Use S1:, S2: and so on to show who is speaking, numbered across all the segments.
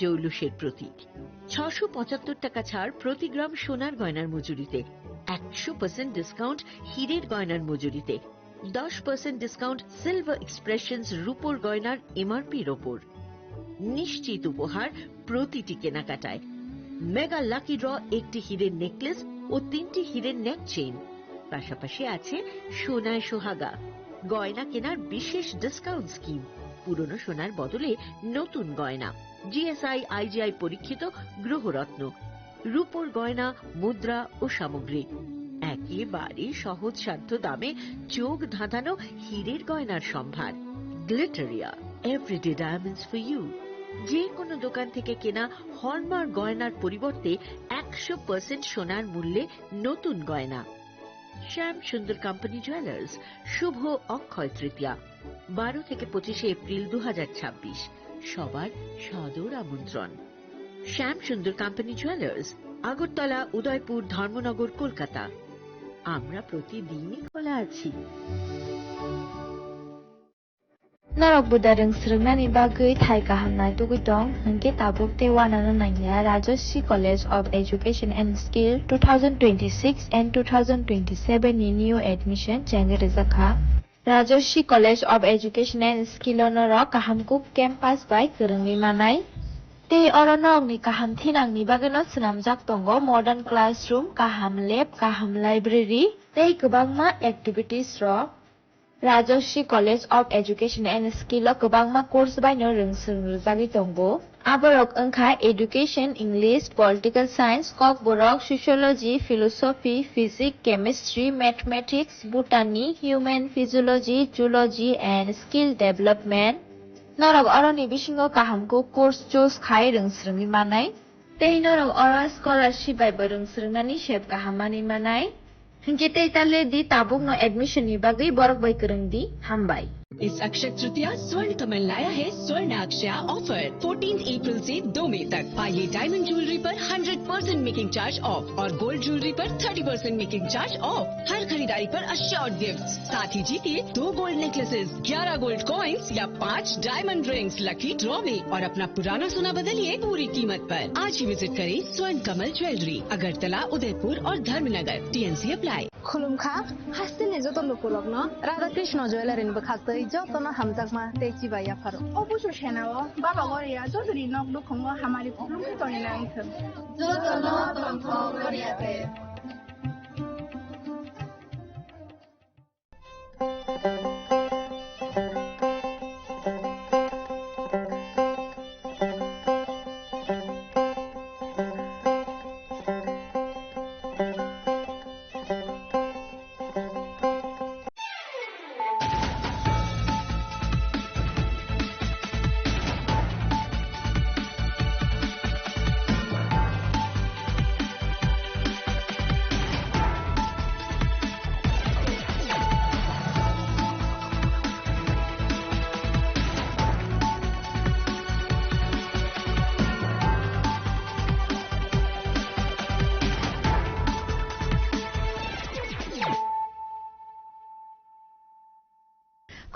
S1: জৌলুসের প্রতীক। 675 টাকা ছাড় প্রতি গ্রাম সোনার গয়নার মজুরিতে, 100% ডিসকাউন্ট হীরের গয়নার মজুরিতে, 10% ডিসকাউন্ট সিলভার এক্সপ্রেশনস রূপোর গয়নার এমআরপির ওপর। নিশ্চিত উপহার প্রতিটি কেনাকাটায়। মেগা লাকি ড্র একটি হীরের নেকলেস ও 3টি হীরের নেক চেইন। পাশাপাশি আছে সোনায় সোহাগা, গয়না কেনার বিশেষ ডিসকাউন্ট স্কিম, পুরনো সোনার বদলে নতুন গয়না, জিএসআই আইজিআই পরীক্ষিত গ্রহরত্ন, রূপোর গয়না, মুদ্রা ও সামগ্রী, একেবারে সহজসাধ্য দামে চোখ ধাঁধানো হীরের গয়নার সম্ভার। Glitteria, everyday diamonds for you. যে কোনো দোকান থেকে কেনা হলমার্ক গয়নার পরিবর্তে 100% সোনার মূল্যে নতুন গয়না। শ্যাম সুন্দর কোম্পানি জুয়েলার্স, শুভ অক্ষয় তৃতীয়া, 12 থেকে 25 এপ্রিল 2026। সবার সাদর আমন্ত্রণ। শ্যাম সুন্দর কোম্পানি জুয়েলার্স, আগরতলা, উদয়পুর, ধর্মনগর, কলকাতা। আমরা প্রতিদিনই খোলা আছি।
S2: Norok budareng srengmani bagui thai kahamnai tugitong hengke tabuk te wanana nanya Rajoshi College of Education and Skill 2026 and 2027 ni new admission jangir zakha Rajoshi College of Education and Skill norok kahamkuk campus by kerengni manai te oronok ni kaham thinang ni bageno snamjak tongo modern classroom, kaham lab, kaham library te kobangma activities ro Rajoshi College of Education and Skill kobangma course baino rungsrungjagi tongo. Aborok engkha Education, English, Political Science, kok borok Sociology, Philosophy, Physics, Chemistry, Mathematics, Botany, Human Physiology, Zoology and Skill Development. Norok oroni bisingo kahamko course choose khai rungsrungi manai. Tei norok ora scholarship bai rungsrungnani shep kahamani manai. Hingkite itale di tabuk no admission ni bagay borok bay kereng di hambay.
S3: इस अक्षय तृतीया स्वर्ण कमल लाया है स्वर्ण अक्षया offer 14 अप्रैल से 2 मई तक। पाइए diamond jewellery पर 100% making charge of और गोल्ड ज्वेलरी पर 30% मेकिंग चार्ज ऑफ। हर खरीदारी पर अश्योर्ड गिफ्ट्स, साथ ही जीतिए 2 गोल्ड नेकलेसेस, 11 गोल्ड कॉइन्स या 5 डायमंड रिंग्स लकी ड्रॉ में और अपना पुराना सोना बदलिए पूरी कीमत पर। आज ही विजिट करें स्वर्ण कमल ज्वेलरी, अगरतला, उदयपुर और धर्मनगर। TNC apply.
S4: खुलुमखा हास्तिने जतन पुलग्न राधा कृष्ण ज्वेलरीन बखातै जतन हमजाकमा तेची बाया फारो
S5: অবশ্য সেনাও বাবা গরিয়া যদি নক দুখঙ্গ হামারি খুলুমে তনি না আইথ
S4: जतन तंथ गरियाते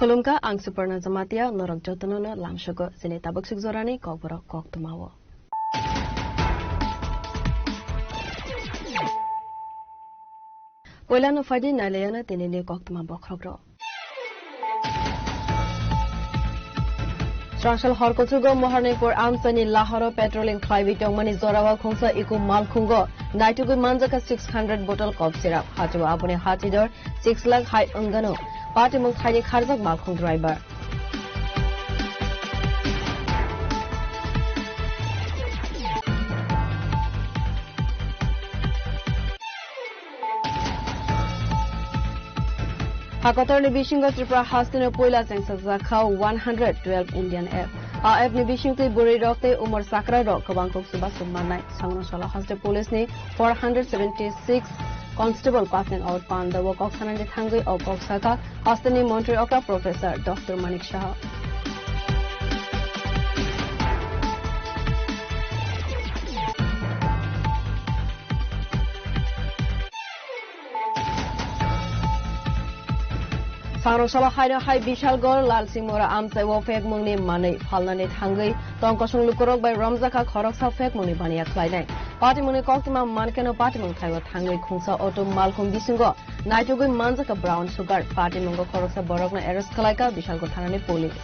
S6: Kolumka ang Suparna Zamatia norok jotonono lamshogo sine tabuk sugzorani kokboro koktumawo. Poilano fadi nalayana tinili koktuma bokrogro. Strangshal Horkotugo Moharnipur Amsani Lahoro Petrolin Clivitong Mani Zorawa Kongsa Iku Malkungo Naitugu Manzaka 600 bottle cough syrup Hatu Abune Hatidor 6 lakh high ungano Party Mung Khani Kharzak Malkung driver. Hakotor ni Bishingo Tripura Hastino Poila Sengsa Zakau 112 Indian F. AF ni Bishingti Buri Rokte Umar Sakra Rok Kabangkok Subasum Manai Sangno Shala Haste Police ni 476 Constable passing out pan the work of Sanandi Thangi of Oksaka Hastani Monterey Okra Professor Dr. Manik Shah. Sangro Shala Haida Hai Bishal Gol Lal Simora Amsai Wofeg Mungni Mane Palnani Thangi tongkosung lukurok bai ramjaka khorok sa fek muni bania khlainai party muni koktima mankeno party mung thaiwa thangwei khungsa auto malkhung bisingo naitugui manjaka brown sugar party mungo khorok sa borokna arrest khlaika bishalko thanani police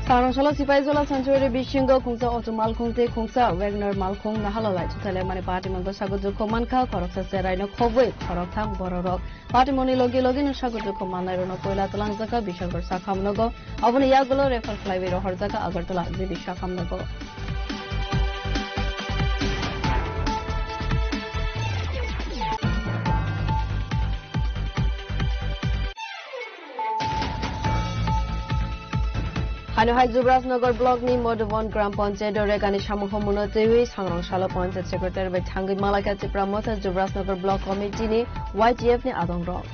S6: Sarangsola Sipaizola Sanctuary Bishingo Kungsa Otomal Kungte Kungsa Wagner Malkung Nahalala Chutale Mani Party Mango Sagojo Komanka Koroksa Seraino Khobwe Koroktang Bororok Party Moni Logi Login Sagojo Komanairo no Koila Talanzaka Bishagor Sakamnogo Avani Yagolo Refer Flyway Horzaka Agartala Zibishakamnogo Hanuhai Zubrasnagar Block ni Modovon Gram Panchayat Regani Shamuho Munotewi Sangrangshalo Panchayat Secretary by Tangi Malaka Chipramota Zubrasnagar Block Committee ni YGF ni Adong Rock.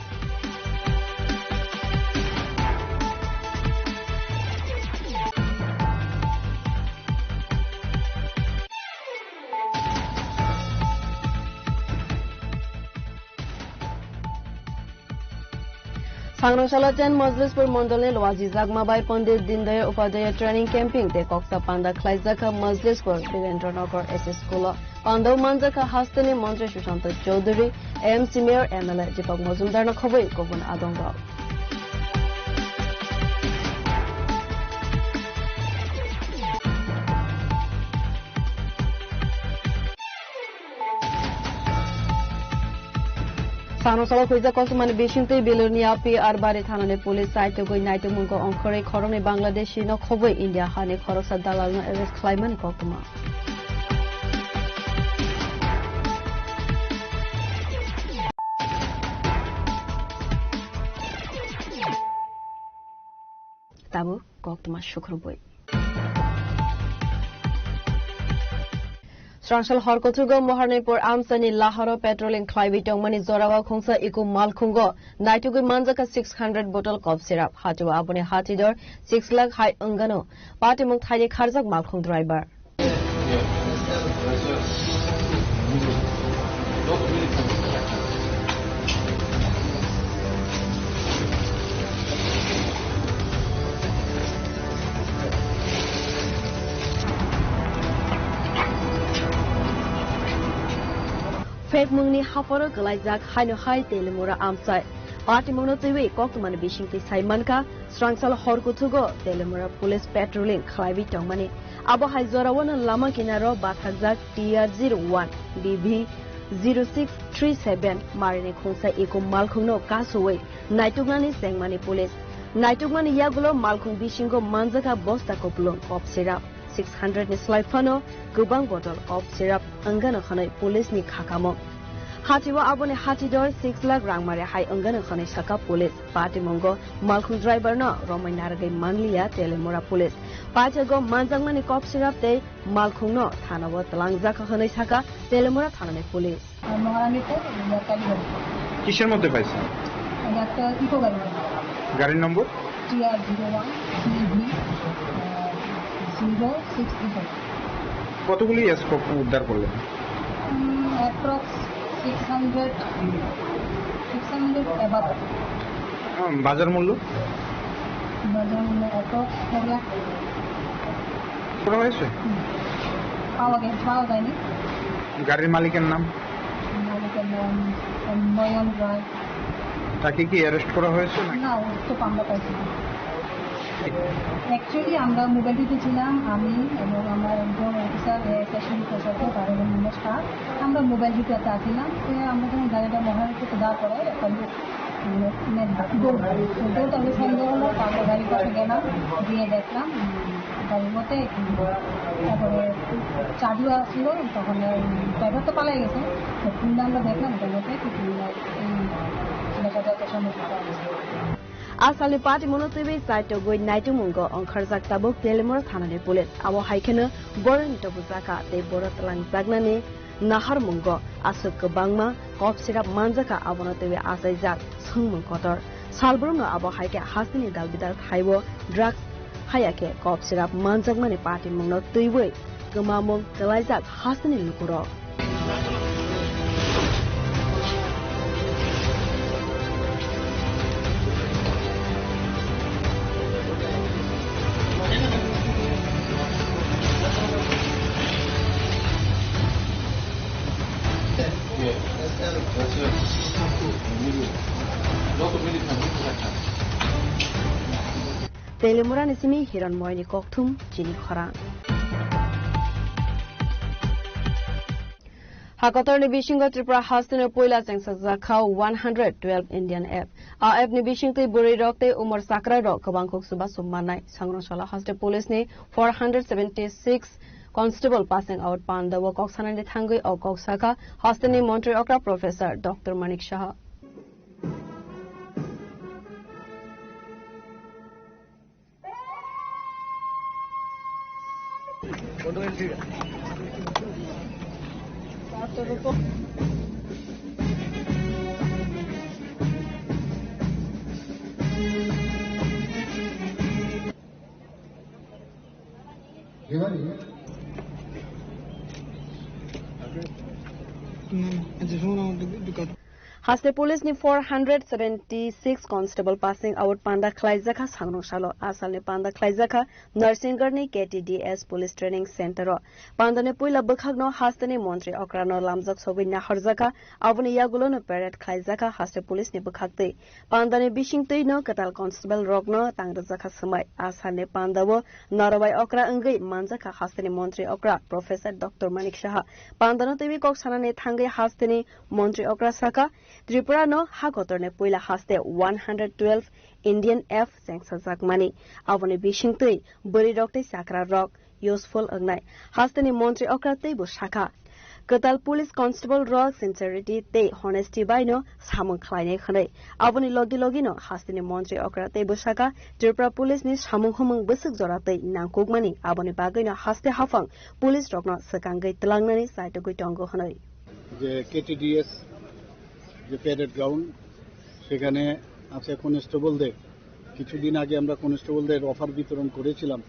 S6: Sangrangshalo 10 Majlispur Mondolne Lwaji Jagmabai Pandit Dindayal Upadhyaya Training Camping te Koksa Panda Khlaizaka Majlispur Birendranagar SS School Pandau Manjaka Hastani Mantri Sushanta Chaudhary AMC Mayor MLA Deepak Majumdar na khoboi kobun adonga Sangrangshalo Khoija Kosumani Bishinte Belonia PR Bari Thanane Police Site Goi Naito Mungo Onkore Khorone Bangladeshi no Khoboi India Hane Khoroksa Dalal no arrest Khlaimani Kokuma Tabu Kokuma Shukruboi Srangshal Horkotugo Moharnepur Amsani Lahoro Petrolin Clivitong Mani Zorawa Khungsa Iku Malkhungo Naitugu Manjaka 600 bottle cough syrup Hatu Abune Hatidor 6 lakh high Ungano Party Mung Thai Kharzak Malkhung driver Fake Mungni Haforo Galaizak Haino Hai Telemura Amsai Party Mungno Tiwi Koktumani Bishingti Saimanka Srangshal Horkutugo Telemura Police Patrolling Khlaivi Tongmani Abo Haizorawana Lama Kinaro Bathagzak TR01 BV 0637 Marine Khungsa Eko Malkhungno Kasuwe Naitugani Sengmani Police Naitugani Yagulo Malkhung Bishingo Manjaka Bosta Kopulon Cop Syrup 600 ni Slaifano Gubang bottle of syrup Angana Khanai Police ni Khakamo Hatiwa Abone Hatidor 6 lakh Rangmare Hai Angana Khanai Saka Police Party Mongo Malkhung driver no Romainarage Mangliya Telemura Police Pachago Manjangmani Cop Syrup te Malkhung no Thanawa Talangjaka Khanai Saka Telemura Thanane Police
S7: কিসের মধ্যে পাইছে
S5: একটা eco গাড়ি
S7: গাড়ির নম্বর
S5: TR01 CV 0637
S7: কতগুলি scope উদ্ধার করলেন
S5: approx 600 above
S7: বাজার মূল্য
S5: বাজার মূল্য approx 4 লাখ
S7: করা হয়েছে
S5: পাওয়া যায়নি
S7: গাড়ির মালিকের নাম
S5: মালিকের নাম নয়ন রায়
S7: তাকে কি অ্যারেস্ট করা হয়েছে না
S5: না তো আমরা পাইছি অ্যাকচুয়ালি আমরা মোবাইল ডিউটি ছিলাম আমি এবং আমার একজন অফিসার সেশন প্রশাসক আর এবং স্টাফ আমরা মোবাইল ডিউটিতে আসছিলাম আমরা যখন গাড়িটা মহারাষ্ট্রতে দাঁড় করে একটা তাহলে সন্দেহ হলো তারপরে গাড়ি পাশে গেলাম গিয়ে দেখলাম গাড়ির মধ্যে তারপরে চাবিও আসলো তখন ড্রাইভার তো পালাই গেছে কিন্তু আমরা দেখলাম ওটার মধ্যে এই লেখাটাতে সমস্যা
S6: Asali Party Monotibi Saito Goi Naitu Mungo on Kharzak Tabuk Telemura Thanane Police Abo Haikena Boran Tabuzaka Te Boratalang Zagnani Nahar Mungo Asuk Bangma Cop Syrup Manjaka Abonotibi Asaizak Sungmun Kotor Salbruno Abo Haike Hasini Dalbidar Haiwo Drugs Hayake Cop Syrup Manjagmani Party Mungo Tuiwe Gamamong Galaizak Hasini Lukuro Telemurani simi hiranmoy ni kokthum chini khora. Hakotor ni Bishingo Tripura Hastino Poila Sengsa Zakhau 112 Indian app. Our app ni Bishingti Buri Rokte Umar Sakra Rok Kabangkok Suba Sumanai Sangronshala Haste Police ni 476 Constable passing out Panda Wokoksanan Thangui or Koksaka Hastini Montre Okra Professor Dr. Manik Shah. Haste Police ni 476 Constable passing out Panda Klaizaka Sangrongshalo Asal ni Panda Klaizaka Narsingar ni KTDS Police Training Center Panda ni Puila Bukhagno Haste ni Montri Okrano Lamzak Sobi Naharzaka Avuni Yagulo no Parrot Klaizaka Haste Police ni Bukhakte Panda ni Bishingte no Katal Constable Rogno Tangrazaka Samai Asal ni Panda wo Narawai Okra Ungi Manzaka Haste ni Montri Okra Professor Dr. Manik Shah Panda no Tevi Koksana ni Thangai Haste ni Montri Okra Saka Tripura no Hakotor ne Puila Haste 112 Indian F Sengsa Zakmani Avoni Bishingte Buri Rokte Sakra Rock useful Agnai Haste ni Montri Okra Te Bushaka Katal Police Constable Rock sincerity te honesty by no Samung Kleine Khane Avoni Logi no Haste ni Montri Okra Te Bushaka Tripura Police ni Samung Humung Busuk Zorate Nangkugmani Avoni Bagay no Haste Hafang Police Rock no Sakangai Telangnani Saito Guitongo Hanoi
S8: KTDS যে parade ground সেখানে আছে কনস্টেবলদের কিছুদিন আগে আমরা কনস্টেবলদের offer বিতরণ করেছিলাম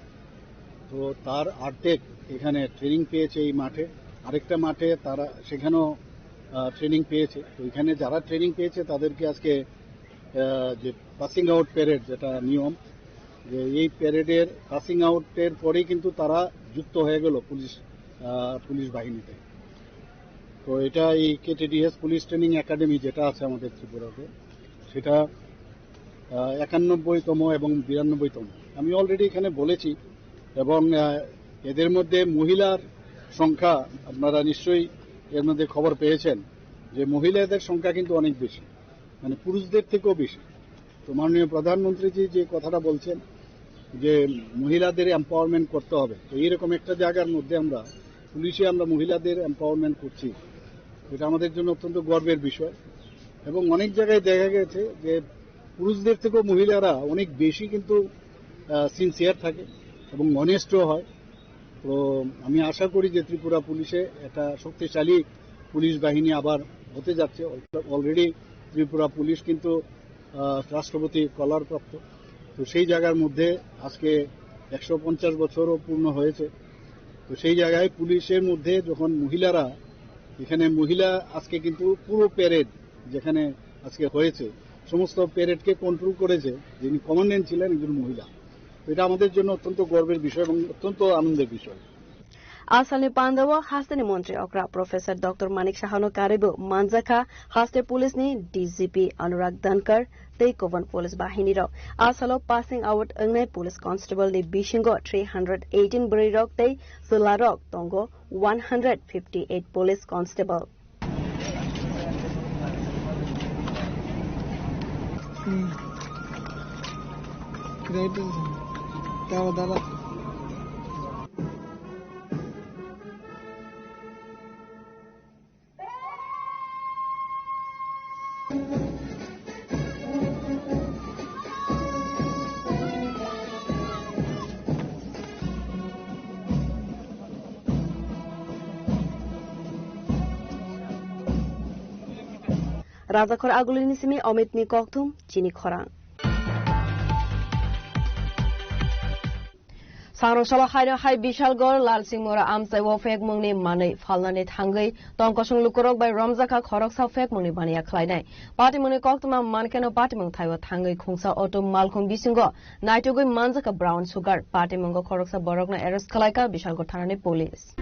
S8: তো তার অর্ধেক এখানে ট্রেনিং পেয়েছে এই মাঠে আরেকটা মাঠে তারা সেখানেও ট্রেনিং পেয়েছে তো এখানে যারা ট্রেনিং পেয়েছে তাদেরকে আজকে যে পাসিং আউট প্যারেড যেটা নিয়ম যে এই প্যারেডের পাসিং আউটের পরেই কিন্তু তারা যুক্ত হয়ে গেল পুলিশ বাহিনীতে তো এটা এই কেটিডিএস পুলিশ ট্রেনিং একাডেমি যেটা আছে আমাদের ত্রিপুরাতে সেটা 91তম এবং 92তম আমি অলরেডি এখানে বলেছি এবং এদের মধ্যে মহিলার সংখ্যা আপনারা নিশ্চয়ই এর মধ্যে খবর পেয়েছেন যে মহিলাদের সংখ্যা কিন্তু অনেক বেশি মানে পুরুষদের থেকেও বেশি তো মাননীয় প্রধানমন্ত্রীজি যে কথাটা বলছেন যে মহিলাদের এম্পাওয়ারমেন্ট করতে হবে তো এইরকম একটা জায়গার মধ্যে আমরা পুলিশে আমরা মহিলাদের এম্পাওয়ারমেন্ট করছি এটা আমাদের জন্য অত্যন্ত গর্বের বিষয় এবং অনেক জায়গায় দেখা গেছে যে পুরুষদের থেকেও মহিলারা অনেক বেশি কিন্তু সিনসিয়ার থাকে এবং অনেস্টও হয় তো আমি আশা করি যে ত্রিপুরা পুলিশে একটা শক্তিশালী পুলিশ বাহিনী আবার হতে যাচ্ছে অলরেডি ত্রিপুরা পুলিশ কিন্তু রাষ্ট্রপতি কলারপ্রাপ্ত তো সেই জায়গার মধ্যে আজকে 150 বছরও পূর্ণ হয়েছে তো সেই জায়গায় পুলিশের মধ্যে যখন মহিলারা এখানে মহিলা আজকে কিন্তু পুরো প্যারেড যেখানে আজকে হয়েছে সমস্ত প্যারেডকে কন্ট্রোল করেছে যিনি কমান্ড্যান্ট ছিলেন একজন মহিলা এটা আমাদের জন্য অত্যন্ত গর্বের বিষয় এবং অত্যন্ত আনন্দের বিষয়
S6: Asani Pandawa Haste ni Montri Okra Professor Dr. Manik Shahano Karibu Manzaka Haste Police ni DGP Anurag Dhankar Teikovan Police Bahini Ro Asalo passing out Angnai Police Constable ni Bishingo 318 Buri Rok Te Sularok Tongo 158 Police Constable Razakhor Agulini Simi Omit Ni Koktum Chini Khorang Sangroshala Haida Hai Bishalgor Lal Singmora Amsai Wofek Mungni Mane Falnani Thangai Tonkosung Lukorok by Ramzaka Khorok Sa Fek Mungni Bania Klainai Party Muni Koktuma Mankeno Party Mung Thaiwa Thangai Khungsa Auto Malkum Bisingo Naitugui Manzaka Brown Sugar Party Mungo Khoroksa Borokna Eros Kalaika Bishalgor Thanani Police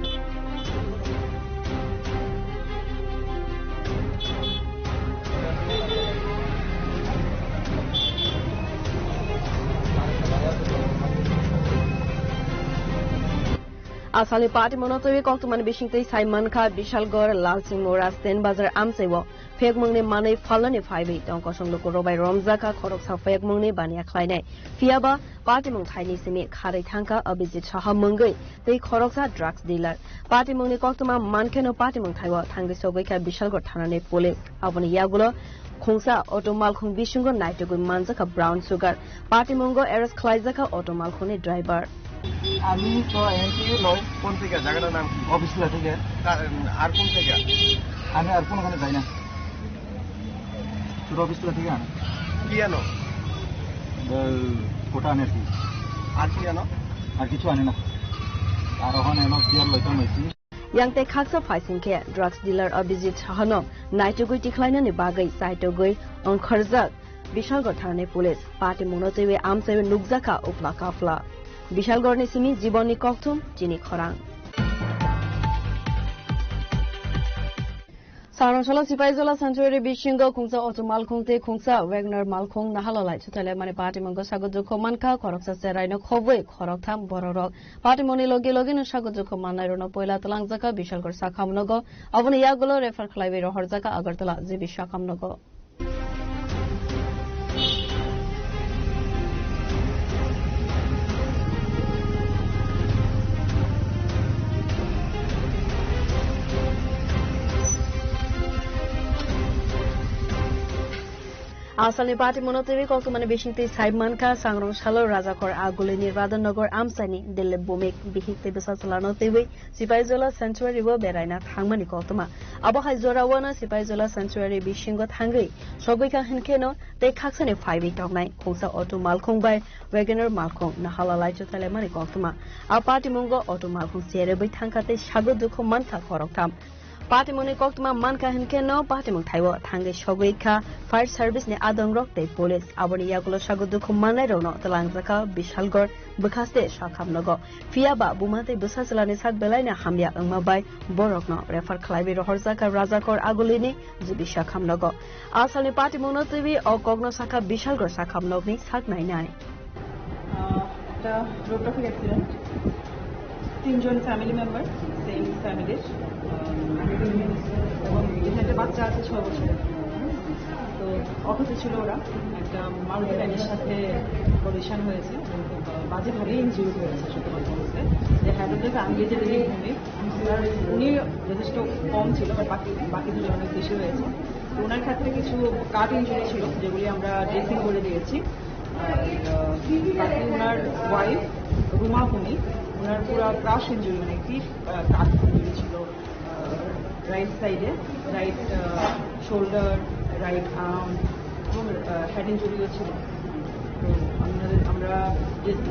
S6: Asali party monotowi koktumani bishingtei Simon Kha Bishalgor Lalsingmo Rasten Bazar Amsewo Phegmungni Mane Falani Phaibi Tongkosong Loko Robai Romzaka Khoroksa Phegmungni Bania Khlainai Fiaba party mung thaini simi Khari Thangka Abhijit Saha Mungui Tei Khoroksa drugs dealer party mungni koktuma mankeno party mung thaiwa Thangri Sogoika Bishalgor Thanane Police Aboni Yagulo Khongsa Automal Khong Bishungo Naitogui Manjaka Brown Sugar Party Mungo Eres Khlaizaka Automal Khone driver
S9: আমি তো NTU নই কোন থেকে জায়গাটার নাম অফিসলা থেকে আর কোন থেকে আমি আর কোনখানে যাই না শুধু অফিসলা থেকে আনো কি আনো কোটা আনে আর কি আনো আর কিছু আনে না আর ওখানে এনো বিয়ার লইতাম হয়েছি
S6: Yangte Khaksa Faisingke drugs dealer Abhijit Sahano Naitogui Tikhlainani Bagai Saitogui on Kharzak Bishalgor Thane Police Party Monotewe Amsewe Nugzaka Upla Kafla Bishalgor ni simi Jiboni Koktum Jini Khorang Saronshala Sipaizola Sanctuary Bishingo Khungsa Automal Khungte Khungsa Wagner Malkhong Nahalalai Chutale Mane Party Mongo Sagojo Manka Khoroksa Seraino Khobwe Khoroktham Bororok Party Moni Logi Login Sagojo Manairo Poila Talangzaka Bishalgor Sakhamnogo Avoni Yagulo Refer Khlaibe Rohorzaka Agartala Zibi Shakamnogo Asali party monotewi koktumani bishingtei Simon Kha Sangrong Shalo Rajakor Aguli Nirvadan Nagor Amsani Dille Bomik Bihikte Bisasalano Tewi Sipaizola Sanctuary wo Beraina Thangmani koktuma Abohai Zorawana Sipaizola Sanctuary Bishingo Thangri Sogoika Hinkeno Te Khaksani 5 week of night Khongsa Auto Malkhong by Wagoner Malkhong Nahalalai Chutalemani koktuma A party mungo Auto Malkhong Sierebe Thangkate Shago Dukho Mantha Khoroktam Party Moni Koktuma Manka Hinkeno Party Mung Thaiwo Thangi Sogoika Fire Service ni Adong Rock Te Police Aboni Yagulo Shago Dukho Manai Rono Talangzaka Bishalgor Bukhaste Shakhamnogo Fiaba Bumate Busasalani Sak Belaina Hamya Angmabai Borokno Refer Khlaibi Rohorzaka Rajakor Agulini Jibi Shakhamnogo Asali Party Monotevi O Kogno Saka Bishalgor Shakhamnogni Sak Nainai
S10: একটা road traffic accident তিনজন family member same ফ্যামিলির এবং এখানে একটা বাচ্চা আছে 6 বছরের তো অটোতে ছিল ওরা একটা মারুতি ভ্যানের সাথে কলিশন হয়েছে বাজেভাবেই ইনজিউরি হয়েছে সত্যি কথা বলতে যে হ্যাডোটাকে আঙ্গেজে লেগে ঘুমে উনি যথেষ্ট কম ছিল বাট বাকি দুজন অনেক বেশি হয়েছে তো ওনার ক্ষেত্রে কিছু কাট ইনজুরি ছিল যেগুলি আমরা ড্রেসিং করে দিয়েছি বাকি ওনার ওয়াইফ রুমা ভূমি ওনার পুরো ক্রাশ ইনজুরি মানে পিঠ কাট ইনজুরি ছিল রাইট সাইডে রাইট শোল্ডার রাইট আর্ম এবং হেড ইনজুরিও ছিল তো আমরা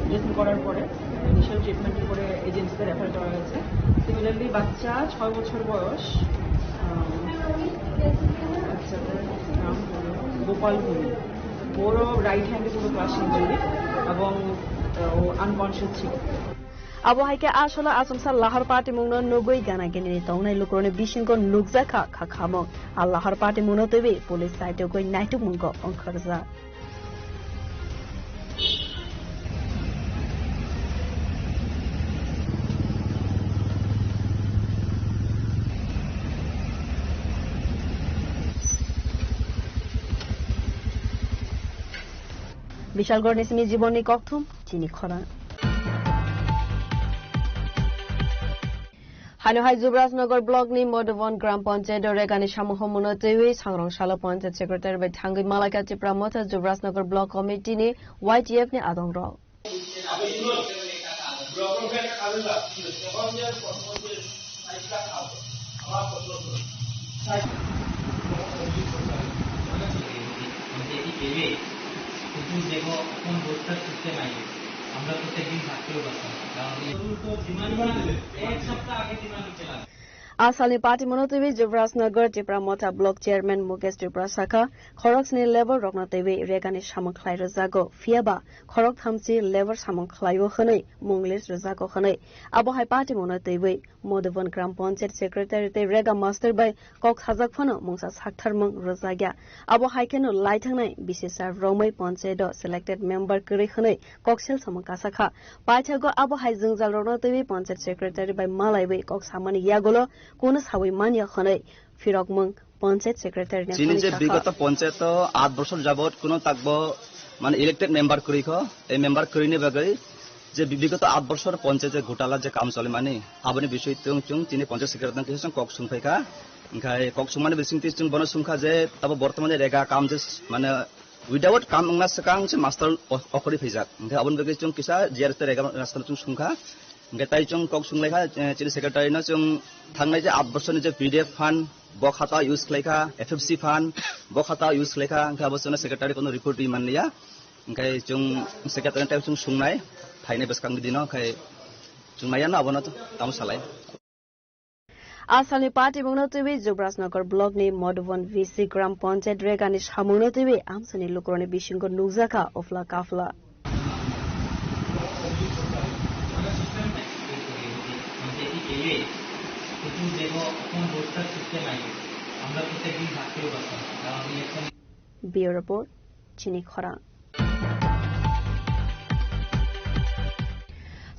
S10: ড্রেসিং করার পরে ইনিশিয়াল ট্রিটমেন্টের পরে এজেন্সিতে রেফার করা হয়েছে সিমিলারলি বাচ্চা 6 বছর বয়স বাচ্চাটার নাম গোপাল ভূমি ওরও রাইট হ্যান্ডে পুরো ক্রাশ ইনজুরি এবং ও আনকনসিয়াস ছিল
S6: Abohaike Ashola Asumsa Lahar Party Mungno Nogoi Gana Geni Tonai Lukrone Bishingo Nugzaka Kakamo Allahar Party Muno Tevi Police Site Goi Naitu Mungo on Kharza Bishalgor Nismi Jiboni Koktum Chini Khorang Hanuhai Zubrasnagar Block ni Modovon Gram Panchayat Regani Shamuho Monotewi Sangrong Shala Panchayat Secretary by Thangi Malaka Chipramota Zubrasnagar Block Committee ni YTF ni Adong Rao
S11: আমরা প্রত্যেকদিন থাকতেও পারতাম কারণ এক সপ্তাহ আগে demand চলে
S6: Asalni party monotivi Juvrasnagar Tripura Mota block chairman Mukesh Tripura Saka Khoroksni level roknativi regani samung khlai rajago fiaba khorok thamsi level samung khlaio khnai munglis rajago khnai abohai party monotivi Modhavan Gram Panchayat secretary te rega master by kok hazak phano mungsa saktharmung rajagya abohai keno laithangnai bisesar romai panchayat selected member kri khnai koksel samung kasakha paithago abohai jungjal roknativi panchayat secretary by malaiwi kok samani yagolo কোন সাবই মানিয়া খনাই ফিরকমং panchayat secretary নে
S12: চিনি যে বিগত পঞ্চায়েত 8 বছর যাবত কোন তাকব মানে ইলেক্টেড মেম্বার করিখ এই মেম্বার করিনে বাগৈ যে বিগত 8 বছর পঞ্চায়েতে ঘোটালা যে কাম চলে মানে আবনি বিষয় চুং চিনি পঞ্চায়েত সেক্রেটারি কিছু কক সুংফাইকা গায় কক সুমানে বিসিংতি চুং বন সুংখা যে তব বর্তমানে রেগা কাম যে মানে উইদাউট কাম না সকাং যে মাস্টার অকরি ফেজাক গায় আবন বাগৈ চুং কিসা জিআরএস রেগা রাস্তা চুং সুংখা Gatai chung kok sung lekha chili secretary na chung thangnai je 8 bochor ni je PDF fund bo khata use lekha FFC fund bo khata use lekha ga bochor secretary kono report i manliya kai chung secretary ta chung sungnai thainai beskang dino kai chung maya na abona to tam salai
S6: Asalni party monotivi Juvrasnagar block ni Modhavan VC Gram Panchayat regani samonotivi amsani lukrone bishingo nugzaka ofla kafla Bureau Report, Chini Khorang.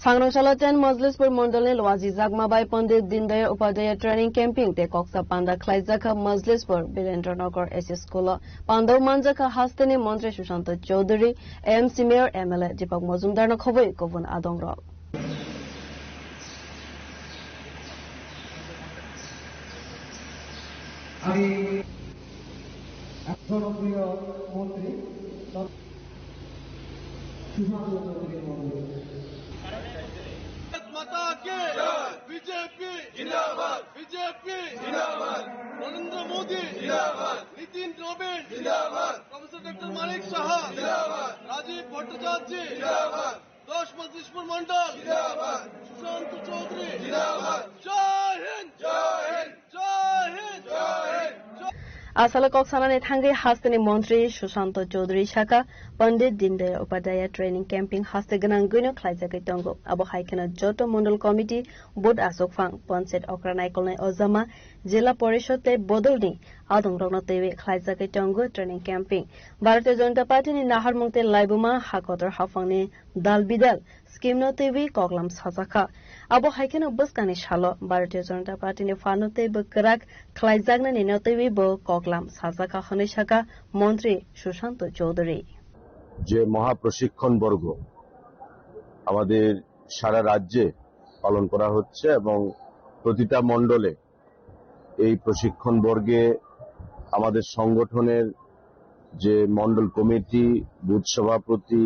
S6: Sangrangchala 10 Majlispur Mandal ne Lwaji Jagmabai Pandit Dindayal Upadhyaya Training Camping te Koksa Panda Khlaijaka Majlispur Birendranagar SS School Pandaw Manjaka Hastani Mantri Sushanta Chaudhary AMC Mayor MLA Deepak Majumdar na khoboi Kovun Adongrok
S13: আমি জনপ্রিয় মন্ত্রী
S14: মাতা কে BJP জিন্দাবাদ BJP জিন্দাবাদ নরেন্দ্র মোদি জিন্দাবাদ নীতিন রবিন জিন্দাবাদ professor doctor Manik Saha জিন্দাবাদ রাজীব ভট্টাচার্য জিন্দাবাদ 10 মজলিসপুর মন্ডল জিন্দাবাদ সুশান্ত চৌধুরী জিন্দাবাদ জয় হিন্দ জয় হিন্দ জয় হিন্দ জয় Hind
S6: Asala Koksanane Thangai Hastani Mantri Sushanta Chaudhary Shaka Pandit Dindayal Upadhyaya Training Camping Hastaganang Guino Khlaijaka Tongo Abo Haikana Joto Mandal Committee Board Asok Phang Panchayat Okranai Kolnai Ozama Jila Porishod te Bodolni Adong Rogna Tewe Khlaijaka Tongo Training Camping Bharatiya Janata Party ni Naharmungte Laibuma Hakotor Hafangni Dal Bidal Scheme no Tewe Koklam Sajaka Abo Haikana Buskani Shalo Bharatiya Janata Party ni Fanote Bukrak Khlaijagna ni Notewe Bo Koklam Sajaka Khane Shaka Mantri Sushanta Chaudhary
S15: যে মহাপ্রশিক্ষণ বর্গ আমাদের সারা রাজ্যে পালন করা হচ্ছে এবং প্রতিটা মণ্ডলে এই প্রশিক্ষণ বর্গে আমাদের সংগঠনের যে মণ্ডল কমিটি বুথ সভাপতি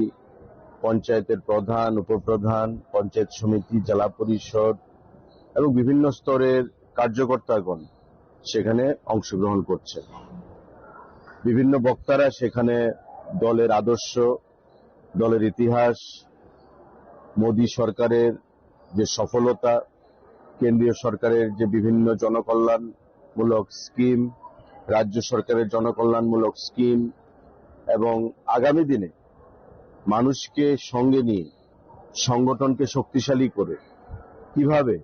S15: পঞ্চায়েতের প্রধান উপপ্রধান পঞ্চায়েত সমিতি জেলা পরিষদ এবং বিভিন্ন স্তরের কার্যকর্তাগণ সেখানে অংশগ্রহণ করছে বিভিন্ন বক্তারা সেখানে দলের আদর্শ দলের ইতিহাস মোদী সরকারের যে সফলতা কেন্দ্রীয় সরকারের যে বিভিন্ন জনকল্যাণমূলক স্কিম রাজ্য সরকারের জনকল্যাণমূলক স্কিম এবং আগামী দিনে মানুষকে সঙ্গে নিয়ে সংগঠনকে শক্তিশালী করে কিভাবে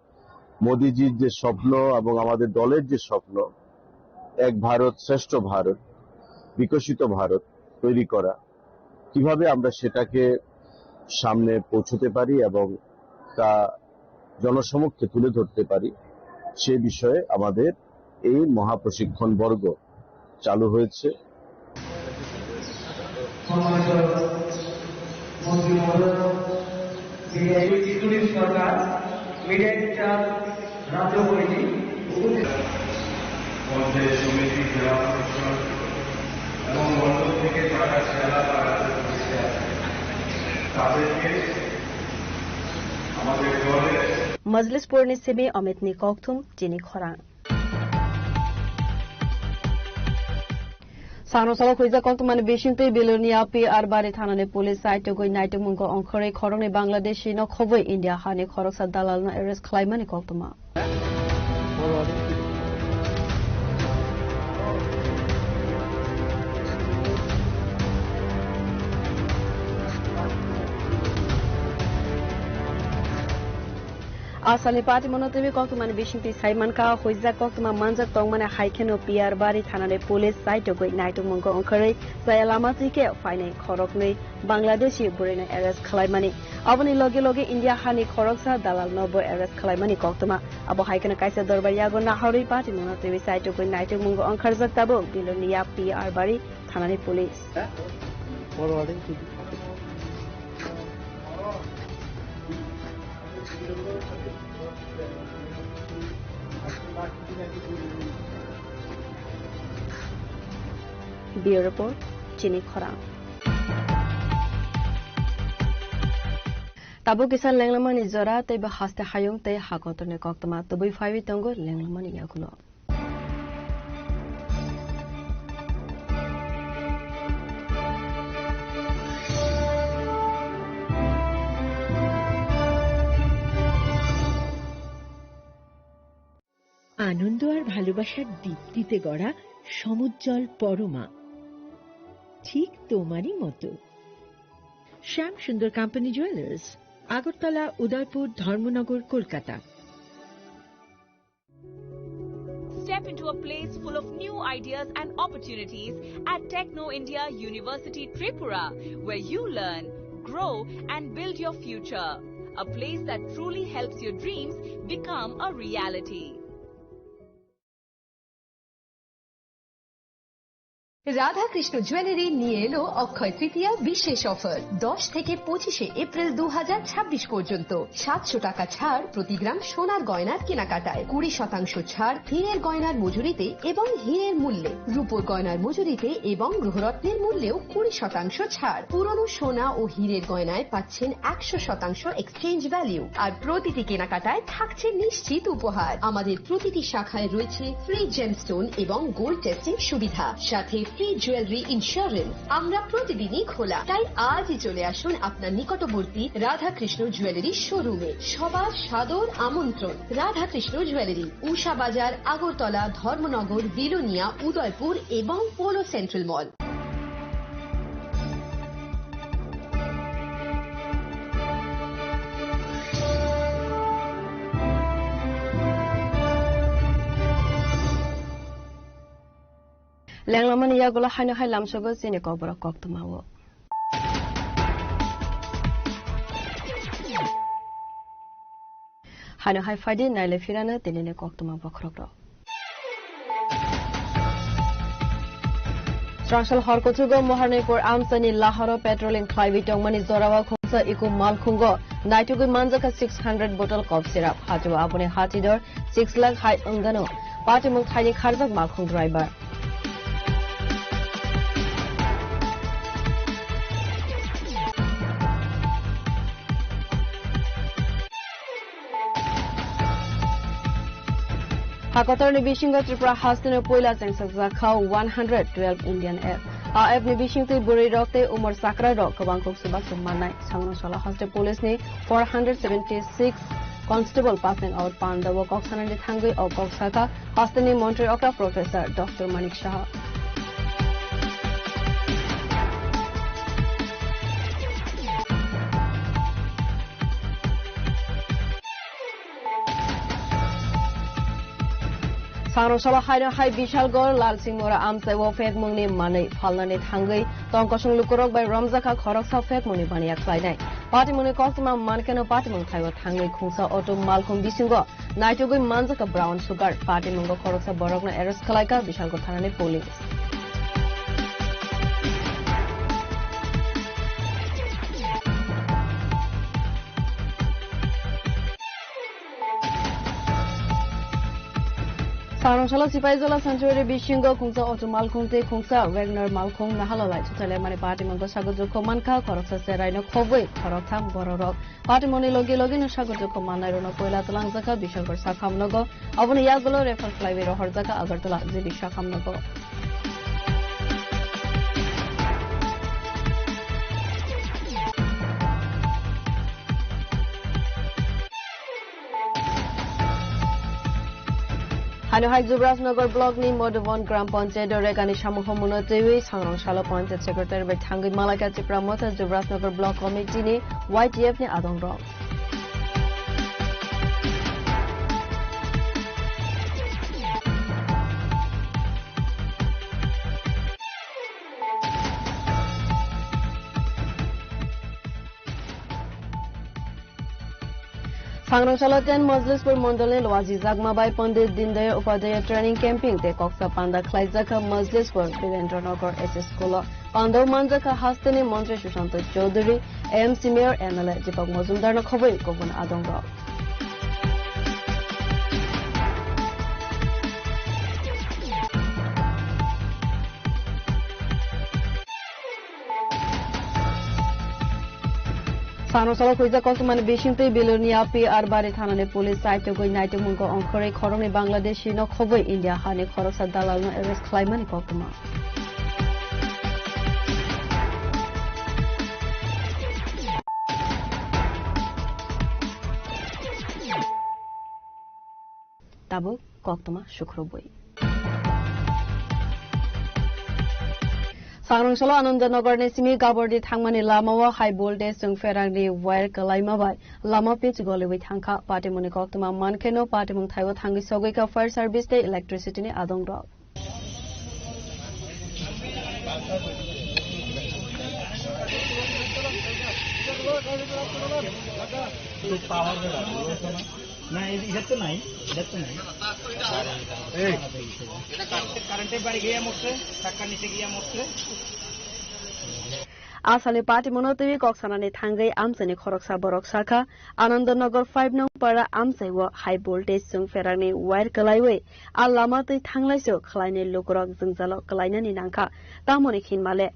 S15: মোদিজির যে স্বপ্ন এবং আমাদের দলের যে স্বপ্ন এক ভারত শ্রেষ্ঠ ভারত বিকশিত ভারত তৈরি করা কিভাবে আমরা সেটাকে সামনে পৌঁছতে পারি এবং তা জনসমক্ষে তুলে ধরতে পারি সে বিষয়ে আমাদের এই মহাপ্রশিক্ষণ বর্গ চালু হয়েছে
S16: এবং মন্ডল থেকে যারা সেরা তাদেরকে আমাদের দলের
S6: Majlispur ni Sebe Amit ni Kokthum Chini Khorang Sano Salo Khuiza Koktumani Bishinte Bilonia PR Bari Thanane Police Site Goi Naito Mungo Onkore Khorong ni Bangladeshi no Khoboi India Hani Khorok sa dalal na arrest Klaimani Koktuma Asani party monotebi koktumani bishinti saimanka hoiza koktuma manjak tongmane haikeno piar bari thanane police site goi naitung mongko onkhare sayalama tike faine khorokni Bangladeshi burine arrest khalaimani aboni loge loge India hani khoroksa dalal nobo arrest khalaimani koktuma abo haikeno kaisa dorbaria go nahori party monotebi site goi naitung mongko onkharjak tabo biloniya PR bari thanane police Bureau Report, Chini Khorang. Tabo kisan lenglamani zora te ba haste hayong te hakotone koktama tobui five tongo lenglamani yakulo.
S1: আনন্দ আর ভালোবাসার দীপ্তিতে গড়া সমুজ্জ্বল পরমা ঠিক তোমারই মতো শ্যাম সুন্দর company jewellers Agartala Udaipur Dharmanagar Kolkata
S13: Step into a place full of new ideas and opportunities at Techno India University Tripura, where you learn, grow and build your future. A place that truly helps your dreams become a reality.
S17: Radha Krishna jewellery নিয়ে এলো অক্ষয় তৃতীয়া বিশেষ offer 10 থেকে 25 April 2026 পর্যন্ত 700 টাকা ছাড় প্রতি গ্রাম সোনার গয়নার কেনাকাটায় 20% ছাড় হীরের গয়নার মজুরিতে এবং হীরের মূল্যে রূপোর গয়নার মজুরিতে এবং গ্রহরত্নের মূল্যেও 20% ছাড় পুরনো সোনা ও হীরের গয়নায় পাচ্ছেন 100% এক্সচেঞ্জ ভ্যালু আর প্রতিটি কেনাকাটায় থাকছে নিশ্চিত উপহার আমাদের প্রতিটি শাখায় রয়েছে ফ্রি জেমস্টোন এবং গোল্ড টেস্টিং সুবিধা সাথে ফ্রি জুয়েলারি ইন্স্যুরেন্স আমরা প্রতিদিনই খোলা তাই আজই চলে আসুন আপনার নিকটবর্তী রাধাকৃষ্ণ জুয়েলারি শোরুমে সবার সাদর আমন্ত্রণ রাধাকৃষ্ণ জুয়েলারি উষা বাজার আগরতলা ধর্মনগর বিলোনিয়া উদয়পুর এবং polo central mall
S6: Lenglaman yagola haino hai lamsogo sine kobra koktumawo. Haino hai fadi naile firana tenene koktuma bokrokro. Strangshal horkotugo moharnepur amsani lahoro petrolin khlaibitong mani zorawa khungsa iku malkhungo naitugo manjaka 600 bottle cough syrup hatu apone hatidor 6 lakh hai ungano patimung thaini kharjak malkhung driver. Hakotor ni Bishinga Tripura Hastin Poila Sensakza Khau 112 Indian Air. AF ni Bishingti Buri Rokte Umar Sakra Rok Kabangkok Subak Sumanai Sangno Shala Hoste Police ni 476 constable passing out Panda Wokok Sanani Thangui of Koksaka Hostini Monterey Okta Professor Dr. Manik Shah. Sangno Shala Haino Hai Bishal Gor Lal Singh Mora Amsai Wo Fed Mungni Mani Phalnani Thangui Tongkosung Lukurok by Ramzaka Khoroksa Fed Muni Baniak Sainai Party Muni Koktuma Mankano Party Mung Thaiwa Thangui Khungsa Auto Malkhum Bisingo Naitugui Manjaka Brown Sugar Party Mungo Khoroksa Borokna Eres Khalaika Bishal Gor Thanani Police Saronshala Sipaizola Sanctuary Bishingo Kungsa Otomal Kungte Kungsa Wagner Malkung Nahalolai Tutale Mani Party Mongo Sagojo Komanka Koroksa Seraino Kobwe Korotam Bororok Party Moni Logi Login Sagojo Komanairo Koila Talangzaka Bishangor Sakam Nogo Avoni Yagolo Refer Flyvero Horzaka Agartala Zibishakam Nogo Haino Hai Zubrasnagar Block ni Modovon Gram Panchayat Regani Shamuho Munotewi Sangrong Shala Panchayat Secretary by Thangui Malaka Chipra Mota Zubrasnagar Block Committee ni YTF ni Adong Rong सांग्रांशाला 10 मजलिसपुर मंडल लवाजी जागमाबाई Pandit Deendayal Upadhyay training camping ते कक्सा पांडा खलाइजाखा Majlishpur Birendranagar SS school पांडव मानजाखा हास्तेनि मंत्री Sushant Chowdhury AMC mayor MLA Deepak Majumder खबर गुबुन आदंग सांग्रांशाला खुजा कक्समानि बेसिंतै बेलुनिया PR बारि थानानि पुलिस साइटगै नाइटेमुंखौ अंखरै खरंनि बांलादेशी न खबै इंडिया हानि खरकसा दालालनो एरेस्ट खालामनानै कक्तमा ताबो कक्तमा शुक्रबार सांग्रांशाला आनन्दनगरनि सिमी गाबरदि थांमानि लामावा हाई भल्टेज जों फेरांनि वायर कलाइमाबाय लामा पिच गलेबै थांखा पार्टीमुनि कक्तमा मानखेनो पार्टीमुं थाइवा थांगि सगैका फायर सार्भिस दे इलेक्ट्रिसिटीनि आदं दं
S11: না এটা তো নাই এই এটা কারেন্টে বাড়ি গিয়ে মরছে টাকা নিচে গিয়ে মরছে
S6: आसाले पार्टी मनोतेवी कक्सानानि थांगै आमसानि खरकसा बरकसाखा आनन्दनगर 5 नं पारा आमसाइव हाई भल्टेज जों फेरांनि वायर कलाइवे आ लामातै थांलाइसो खलाइने लोकरक जोंजाल कलाइनानि नांखा तामनि खिनमाले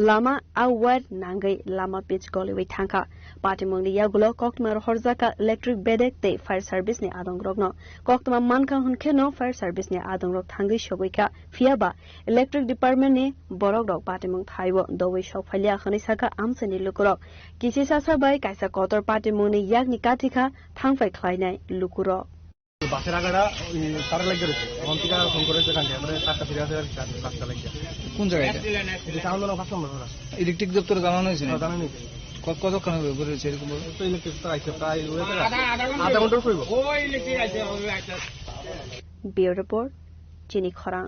S6: लामा आ वायर नांगै लामा पिच गलेबै थांखा पार्टी मंगनि यागुलो कक्तमा हरजाका इलेक्ट्रिक बेडेक ते फायर सर्भिसनि आदंग्रगनो कक्तमा मानखा हुनखेनो फायर सर्भिसनि आदंग्रग थांगै सगैका फियाबा इलेक्ट्रिक डिपार्टमेन्टनि बरकरक पार्टी मंग थाइव दवै सफालिया साका आमसानि लुकुरक किसि सासा बाय कायसा कतर पार्टी मुनि यागनि काथिखा थांफाय खलायनाय लुकुरक
S9: বাসের আগাটা তারা লাগিয়ে রয়েছে এখন থেকে ফোন করে কান্দি আমরা 7টা ফিরে আসে কাজটা লাগিয়ে কোন জায়গায় এটা আন্দোলন ফাঁস নম্বর ইলেকট্রিক দপ্তরে জানানো হয়েছে না জানানো হয়েছে কতক্ষণ হবে বলেছে এরকম তো ইলেকট্রিক তো আইছে প্রায় আধা ঘন্টা কইব ওই ইলেকট্রিক আইছে
S6: বিউরো রিপোর্ট চিনি খরাং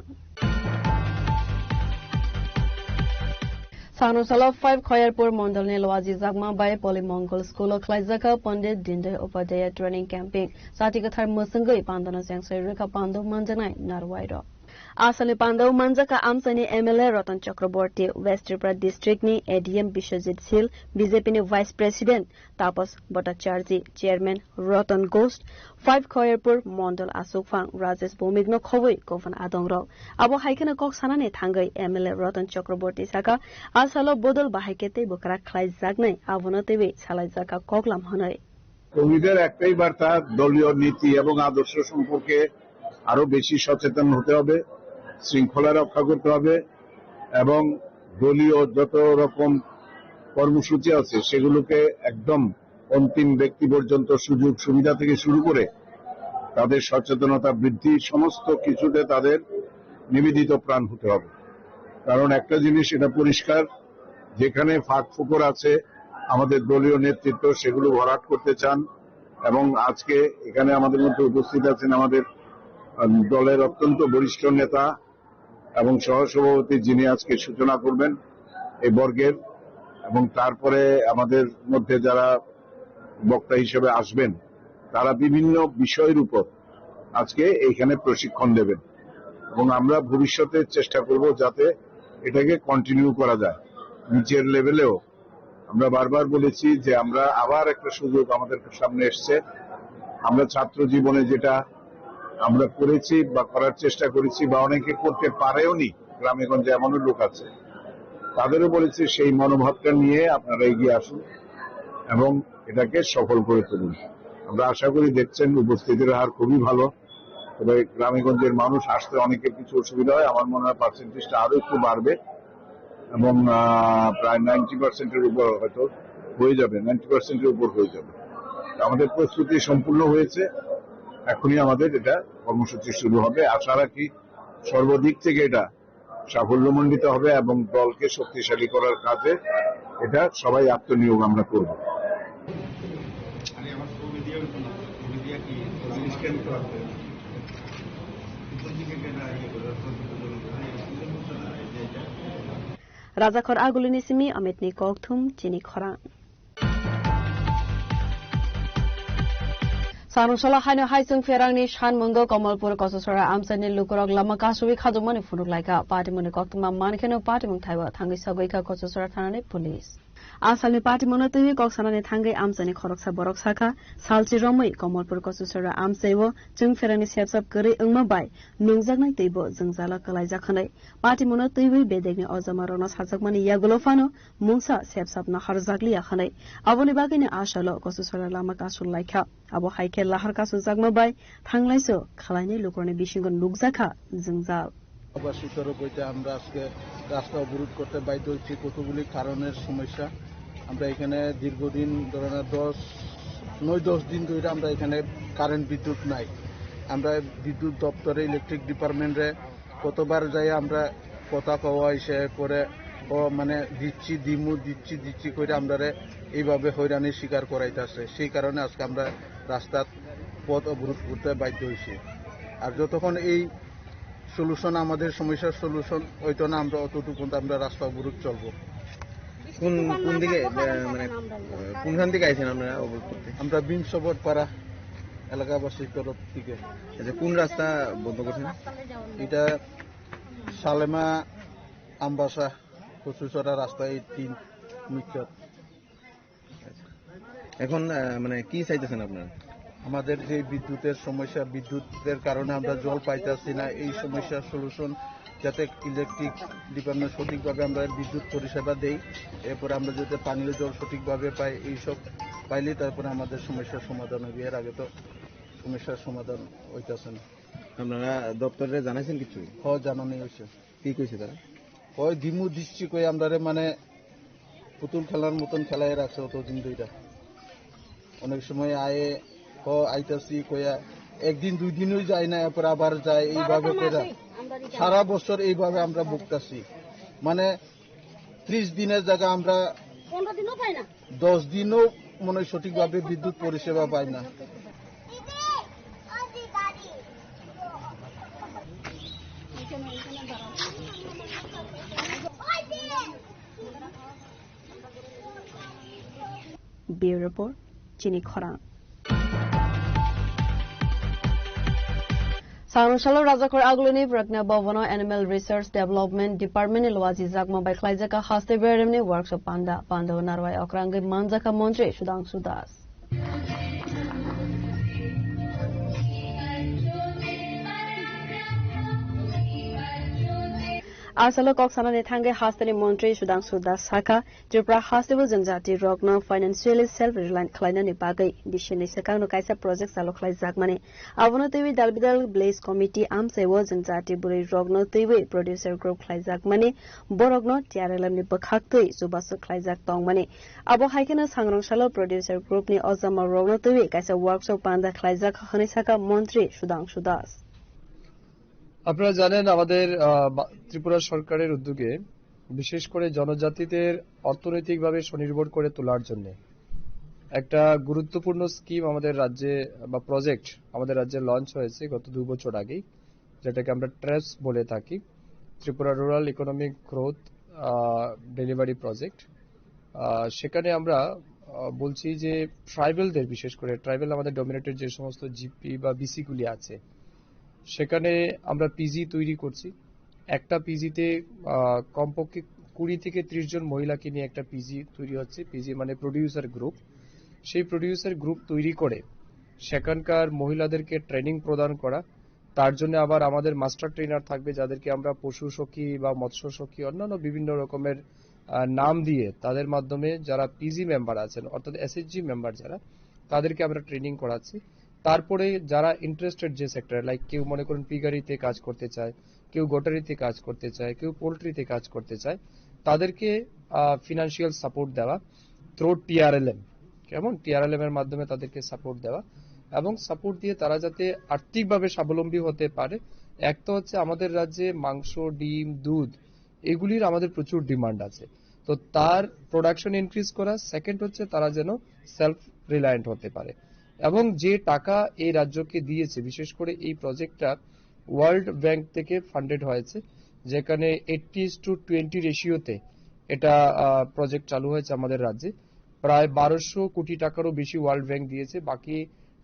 S6: सांग्रांशाला 5 खयरपुर मंडलनि लवाजी जागमाबाई पलि मंगल स्कूल खलाइजाखा पंडित दीनदयाल उपाध्याय ट्रेनिंग कैंपिंग साथिगथार मसंगै पांदना सेंसै रेखा पांडव मानजानाय नारवाइर आसाले पांडव मानजाका आमसानि एमएलए रतन चक्रवर्ती वेस्ट त्रिपुरा डिस्ट्रिक्टनि एडीएम विश्वजित सिल बीजेपीनि वाइस प्रेसिडेंट तापस भट्टाचार्य चेयरमैन रतन गोस्ट 5 खयरपुर मंडल आसुकफां राजेश भौमिकनो खबै गफन आदंग्र अब हाइकेना कक्सानानि थांगै एमएलए रतन चक्रवर्ती साका आसालो बदल बाहायकेते बकरा खलाइ जागनाय आबनतेबे सालाइ जाका कगलाम हनै
S15: কর্মীদের একটাই বার্তা দলীয় নীতি এবং আদর্শ সম্পর্কে আরো বেশি সচেতন হতে হবে শৃঙ্খলা রক্ষা করতে হবে এবং দলীয় যত রকম কর্মসূচি আছে সেগুলোকে একদম অন্তিম ব্যক্তি পর্যন্ত সুযোগ সুবিধা থেকে শুরু করে তাদের সচেতনতা বৃদ্ধি সমস্ত কিছুতে তাদের নিবেদিত প্রাণ হতে হবে কারণ একটা জিনিস এটা পরিষ্কার যেখানে ফাঁক ফোকর আছে আমাদের দলীয় নেতৃত্ব সেগুলো ভরাট করতে চান এবং আজকে এখানে আমাদের মধ্যে উপস্থিত আছেন আমাদের দলের অত্যন্ত বরিষ্ঠ নেতা এবং সহসভাপতি যিনি আজকে সূচনা করবেন এই বর্গের এবং তারপরে আমাদের মধ্যে যারা বক্তা হিসেবে আসবেন তারা বিভিন্ন বিষয়ের উপর আজকে এইখানে প্রশিক্ষণ দেবেন এবং আমরা ভবিষ্যতে চেষ্টা করব যাতে এটাকে কন্টিনিউ করা যায় নিচের লেভেলেও আমরা বারবার বলেছি যে আমরা আবার একটা সুযোগ আমাদের সামনে এসছে আমরা ছাত্র জীবনে যেটা আমরা করেছি বা করার চেষ্টা করেছি বা অনেকে করতে পারেও নি গ্রামে গঞ্জে এমনও লোক আছে তাদেরও বলেছি সেই মনোভাবটা নিয়ে আপনারা এগিয়ে আসুন এবং এটাকে সফল করে তুলুন আমরা আশা করি দেখছেন উপস্থিতির হার খুবই ভালো তবে গ্রামেগঞ্জের মানুষ আসতে অনেকের কিছু অসুবিধা হয় আমার মনে হয় পার্সেন্টেজটা আরো একটু বাড়বে এবং প্রায় 90% উপর হয়তো হয়ে যাবে 90% উপর হয়ে যাবে আমাদের প্রস্তুতি সম্পূর্ণ হয়েছে এখনই আমাদের এটা কর্মসূচি শুরু হবে আশা রাখি সর্বদিক থেকে এটা সাফল্যমণ্ডিত হবে এবং দলকে শক্তিশালী করার কাজে এটা সবাই আত্মনিয়োগ আমরা করব
S6: राजाखर आगुलिनि सिमी अमितनि कक्थुम चिनी खरां Sanushala haino haisung ferangni shan mungo Kamalpur kososora amsani lukurok lama kasui khajumani funuk laika party muni koktuma manikeno party mung thaiwa thangi sagoika kososora thanani police. Asalni party muni tuwi koksanani thangi amsani khoroksa borok saka salchi romai Kamalpur kososora amsaiwo jung ferangni sepsap gari ungma bai nungjaknai teibo jungjala kalaijakhanai party muni tuwi bedegni ojamarona sajakmani yagulofano mungsa sepsap na harjakli yakhanai aboni bagini ashalo kososora lama kasul laika abo haike lahar kasu jagma bai thanglaiso khalaini lukorni bishingo nugjakha jungjal
S8: আবাসিকর বইতে আমরা আজকে রাস্তা অবরোধ করতে বাধ্য হচ্ছি কতগুলি কারণের সমস্যা আমরা এখানে দীর্ঘদিন ধরনের 9-10 দিন ধরে আমরা এখানে কারেন্ট বিদ্যুৎ নাই আমরা বিদ্যুৎ দপ্তরে ইলেকট্রিক ডিপার্টমেন্টে কতবার যাই আমরা কথা কওয়া এসে পরে মানে দিচ্ছি করে আমরা এইভাবে হয়রানির শিকার করাইতেছে সেই কারণে আজকে আমরা রাস্তার পথ অবরোধ করতে বাধ্য হয়েছি আর যতক্ষণ এই সলিউশন আমাদের সমস্যার সলিউশন হইতো না আমরা অতটুকু আমরা রাস্তা অবরোধ চলবো
S9: কোন দিকে মানে কোনখান থেকে আইছেন আপনারা অবরোধ করতে
S8: আমরা বিংশবটপাড়া এলাকাবাসীর তরফ থেকে
S9: আচ্ছা কোন রাস্তা বন্ধ করছেন
S8: এটা সালেমা আমবাসা কচুচড়া রাস্তা এই 3 মিটার
S9: এখন মানে কি চাইতেছেন আপনারা
S8: আমাদের যে বিদ্যুতের সমস্যা বিদ্যুতের কারণে আমরা জল পাইতেছি না এই সমস্যার সলিউশন যাতে ইলেকট্রিক ডিপার্টমেন্ট সঠিকভাবে আমরা বিদ্যুৎ পরিষেবা দেই এরপরে আমরা যাতে পানীয় জল সঠিকভাবে পাই এইসব পাইলে তারপরে আমাদের সমস্যার সমাধান হবে এর আগে তো সমস্যার সমাধান হইতেছে না
S9: আপনারা দপ্তরে জানাইছেন কিছু
S8: জানানি হয়েছে
S9: কি কইছে তারা
S8: ওই দৃষ্টি কই আমরা মানে পুতুল খেলার মতন খেলায় রাখছে অতদিন দুইটা অনেক সময় আইতাছি কইয়া একদিন 2 দিনও যায় না এরপর আবার যায় এইভাবে করে সারা বছর এইভাবে আমরা ভুগতাছি মানে 30 দিনের জায়গা আমরা 15 দিনও পাই না 10 দিনও মনে সঠিকভাবে বিদ্যুৎ পরিষেবা পাই না
S6: Bureau Report Chini Khorang Sanushala Rajakor Agluni Pragna Bhavana Animal Research Development Department Lwaji Jagma by Klaijaka Haste Beremni Workshop Panda Narwai Okrangi Manjaka Montri Sudhanshu Das Asalo Koksanani Thange Hastani Montri Sudhanshu Das Saka Tripura Hastable Janjati Rogna Financially Self-Reliant Klainani Bagai Dishini Sekano Kaisa Projects Aloklai Zagmani Avono TV Dalbidal Blaze Committee Amsewo Janjati Buri Rogno TV Producer Group Klai Zagmani Borogno Tiarelamni Bakhaktui Subaso Klai Zag Tongmani Abo Haikena Sangrong Shalo Producer Group Ni Ozama Rogno TV Kaisa Workshop Panda Klai Zag Hanisaka Montri Sudhanshu Das
S18: আপনারা জানেন আমাদের ত্রিপুরা সরকারের উদ্যোগে বিশেষ করে জনজাতিদের অর্থনৈতিকভাবে স্বনির্ভর করে তোলার জন্য একটা গুরুত্বপূর্ণ স্কিম আমাদের রাজ্যে বা প্রজেক্ট আমাদের রাজ্যে লঞ্চ হয়েছে গত 2 বছর আগে যেটাকে আমরা ট্রেস বলে থাকি Tripura rural economic growth delivery project সেখানে আমরা বলছি যে ট্রাইবালদের বিশেষ করে ট্রাইবাল আমাদের ডমিনেটেড যে সমস্ত জিপি বা বিসি গুলি আছে সেখানে আমরা পিজি তৈরি করছি একটা পিজিতে কমপক্ষে 20 থেকে 30 জন মহিলাকে নিয়ে একটা পিজি তৈরি হচ্ছে পিজি মানে প্রোডিউসার গ্রুপ সেই প্রোডিউসার গ্রুপ তৈরি করে সেখানকার মহিলাদেরকে ট্রেনিং প্রদান করা তার জন্য আবার আমাদের মাস্টার ট্রেনার থাকবে যাদেরকে আমরা পশু সখী বা মৎস্য সখী অন্যান্য বিভিন্ন রকমের নাম দিয়ে তাদের মাধ্যমে যারা পিজি মেম্বার আছেন অর্থাৎ এসএসজি মেম্বার যারা তাদেরকে আমরা ট্রেনিং করাচ্ছি তারপরে যারা ইন্টারেস্টেড যে সেক্টরে লাইক কেউ মনে করুন পিগারিতে কাজ করতে চায় কেউ গোটারিতে কাজ করতে চায় কেউ পোল্ট্রিতে কাজ করতে চায় তাদেরকে ফিনান্সিয়াল সাপোর্ট দেওয়া থ্রু টিআরএলএম কেমন টিআরএলএম এর মাধ্যমে তাদেরকে সাপোর্ট দেওয়া এবং সাপোর্ট দিয়ে তারা যাতে আর্থিকভাবে স্বাবলম্বী হতে পারে এক তো হচ্ছে আমাদের রাজ্যে মাংস ডিম দুধ এগুলির আমাদের প্রচুর ডিমান্ড আছে তো তার প্রোডাকশন ইনক্রিজ করা সেকেন্ড হচ্ছে তারা যেন সেলফ রিলায়েন্ট হতে পারে এবং যে টাকা এই রাজ্যকে দিয়েছে বিশেষ করে এই প্রজেক্টটা ওয়ার্ল্ড ব্যাংক থেকে ফান্ডেড হয়েছে যেখানে 80:20 রেশিওতে এটা প্রজেক্ট চালু হয়েছে আমাদের রাজ্যে প্রায় 1200 কোটি টাকারও বেশি ওয়ার্ল্ড ব্যাংক দিয়েছে বাকি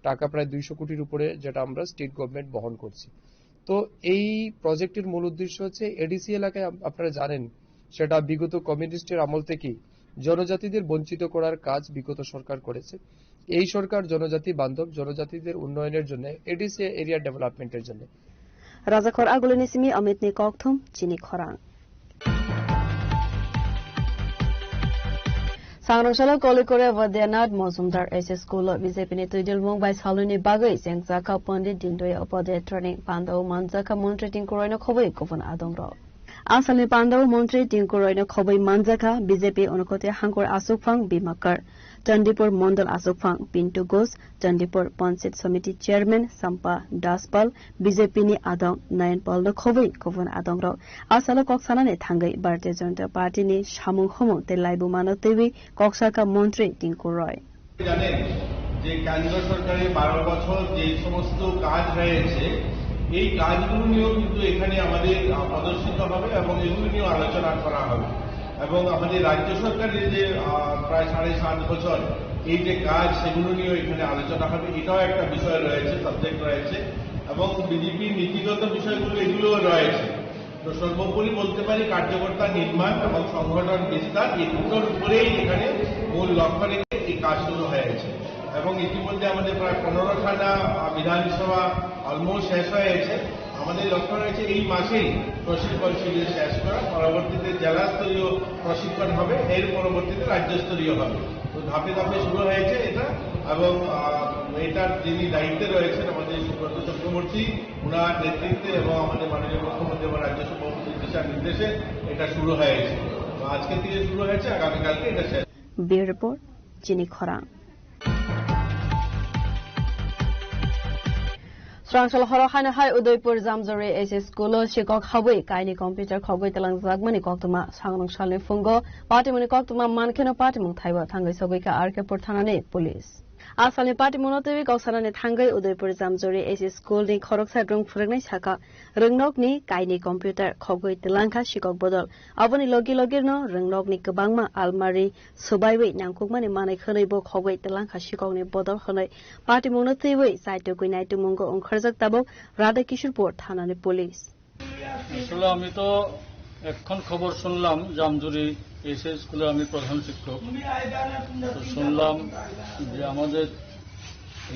S18: টাকা প্রায় 200 কোটির উপরে, যেটা আমরা স্টেট গভর্নমেন্ট বহন করছি। তো এই প্রজেক্টের মূল উদ্দেশ্য হচ্ছে এডিসি এলাকায় আপনারা জানেন সেটা বিগত কমিউনিস্টের আমল থেকেই জনজাতিদের বঞ্চিত করার কাজ বিগত সরকার করেছে। এই সরকার জনজাতি বান্ধব, জনজাতিদের উন্নয়নের জন্য, এডিসি এরিয়া ডেভেলপমেন্টের জন্য।
S6: Razakor Agulinisimi Amitni Kokthum Chini Khorang. Sangroshala Kolikore Vadianat Mozumdar SS School BJP ni Tuidil Mumbai Saluni Bagai Sengzaka Pandit Dindoi Opode Training Pando Manzaka Montri Tinkuroino Khoboi Governor Adongro. Asali Pando Montri Tinkuroino Khoboi Manzaka BJP Onokote Hangkor Asukphang Bimakar. Chandipur Mondal Asukphang Pintu Ghosh, Chandipur Panchayat Samiti Chairman Sampa Daspal, BJP ni Adong Nayan Pal no Khoboi Governor Adongro. Asalo Koksana ne Thangai Bharatiya Janata Party ni Shamung Homo te Laibu Manotewi Koksaka Montri Tinku Roy.
S14: জানেন যে কেন্দ্র সরকারের 12 বছর যে সমস্ত কাজ হয়েছে এই কাজগুলো নিয়েও কিন্তু এখানে আমাদের প্রদর্শিত হবে এবং এগুলো নিয়ে আলোচনা করা হবে এবং আমাদের রাজ্য সরকারের যে প্রায় 7.5 বছর এই যে কাজ সেগুলো নিয়েও এখানে আলোচনা হবে। এটাও একটা বিষয় রয়েছে, সাবজেক্ট রয়েছে এবং বিজেপির নীতিগত বিষয়গুলো এগুলোও রয়েছে। তো সর্বোপরি বলতে পারি কার্যকর্তা নির্মাণ এবং সংগঠন বিস্তার এই দুটোর উপরেই এখানে মূল লক্ষ্য রেখে এই কাজ শুরু হয়েছে এবং ইতিমধ্যে আমাদের প্রায় 15খানা বিধানসভা অলমোস্ট শেষ হয়েছে। আমাদের লক্ষ্য রয়েছে এই মাসেই প্রশিক্ষণ শিবির শেষ করা, পরবর্তীতে জেলা স্তরীয় প্রশিক্ষণ হবে, এর পরবর্তীতে রাজ্যস্তরীয় হবে। তো ধাপে ধাপে শুরু হয়েছে এটা এবং এটার যিনি দায়িত্বে রয়েছেন আমাদের সুব্রত চক্রবর্তী, ওনার নেতৃত্বে এবং আমাদের মাননীয় মুখ্যমন্ত্রী এবং রাজ্য সভাপতির দিশা নির্দেশে এটা শুরু হয়েছে। তো আজকে থেকে শুরু হয়েছে, আগামীকালকে এটা শেষ।
S6: Bureau Report Chini Khorang. Srangsal Horohana Hai Udaipur Zamzore SS School Shikok Hawi Kaini Computer Khogoi Telang Zagmani Koktuma Sangrong Shalne Fungo Patimuni Koktuma Mankeno Patimung Thaiwa Thangai Sogoika Arkepur Thanane Police. Asali Patimunotewi Koksarane Thangai Udaipur Zamzore SS School ni Khoroksa Drung Phurgnai Saka Rungnok ni Kaini Computer Khogoi Telangka Shikok Bodol Aboni Logi Logirno Rungnok ni Kabangma Almari Subaiwi Nangkukmani Manai Khonaibo Khogoi Telangka Shikok ni Bodol Khonai Patimunotewi Saito Kuinai Tumungo Onkhorjak Tabok Radha Kishorpur Thanane Police.
S19: আসলে আমি তো এখন খবর শুনলাম Jamjuri SS স্কুলে আমি প্রধান শিক্ষক, তো শুনলাম যে আমাদের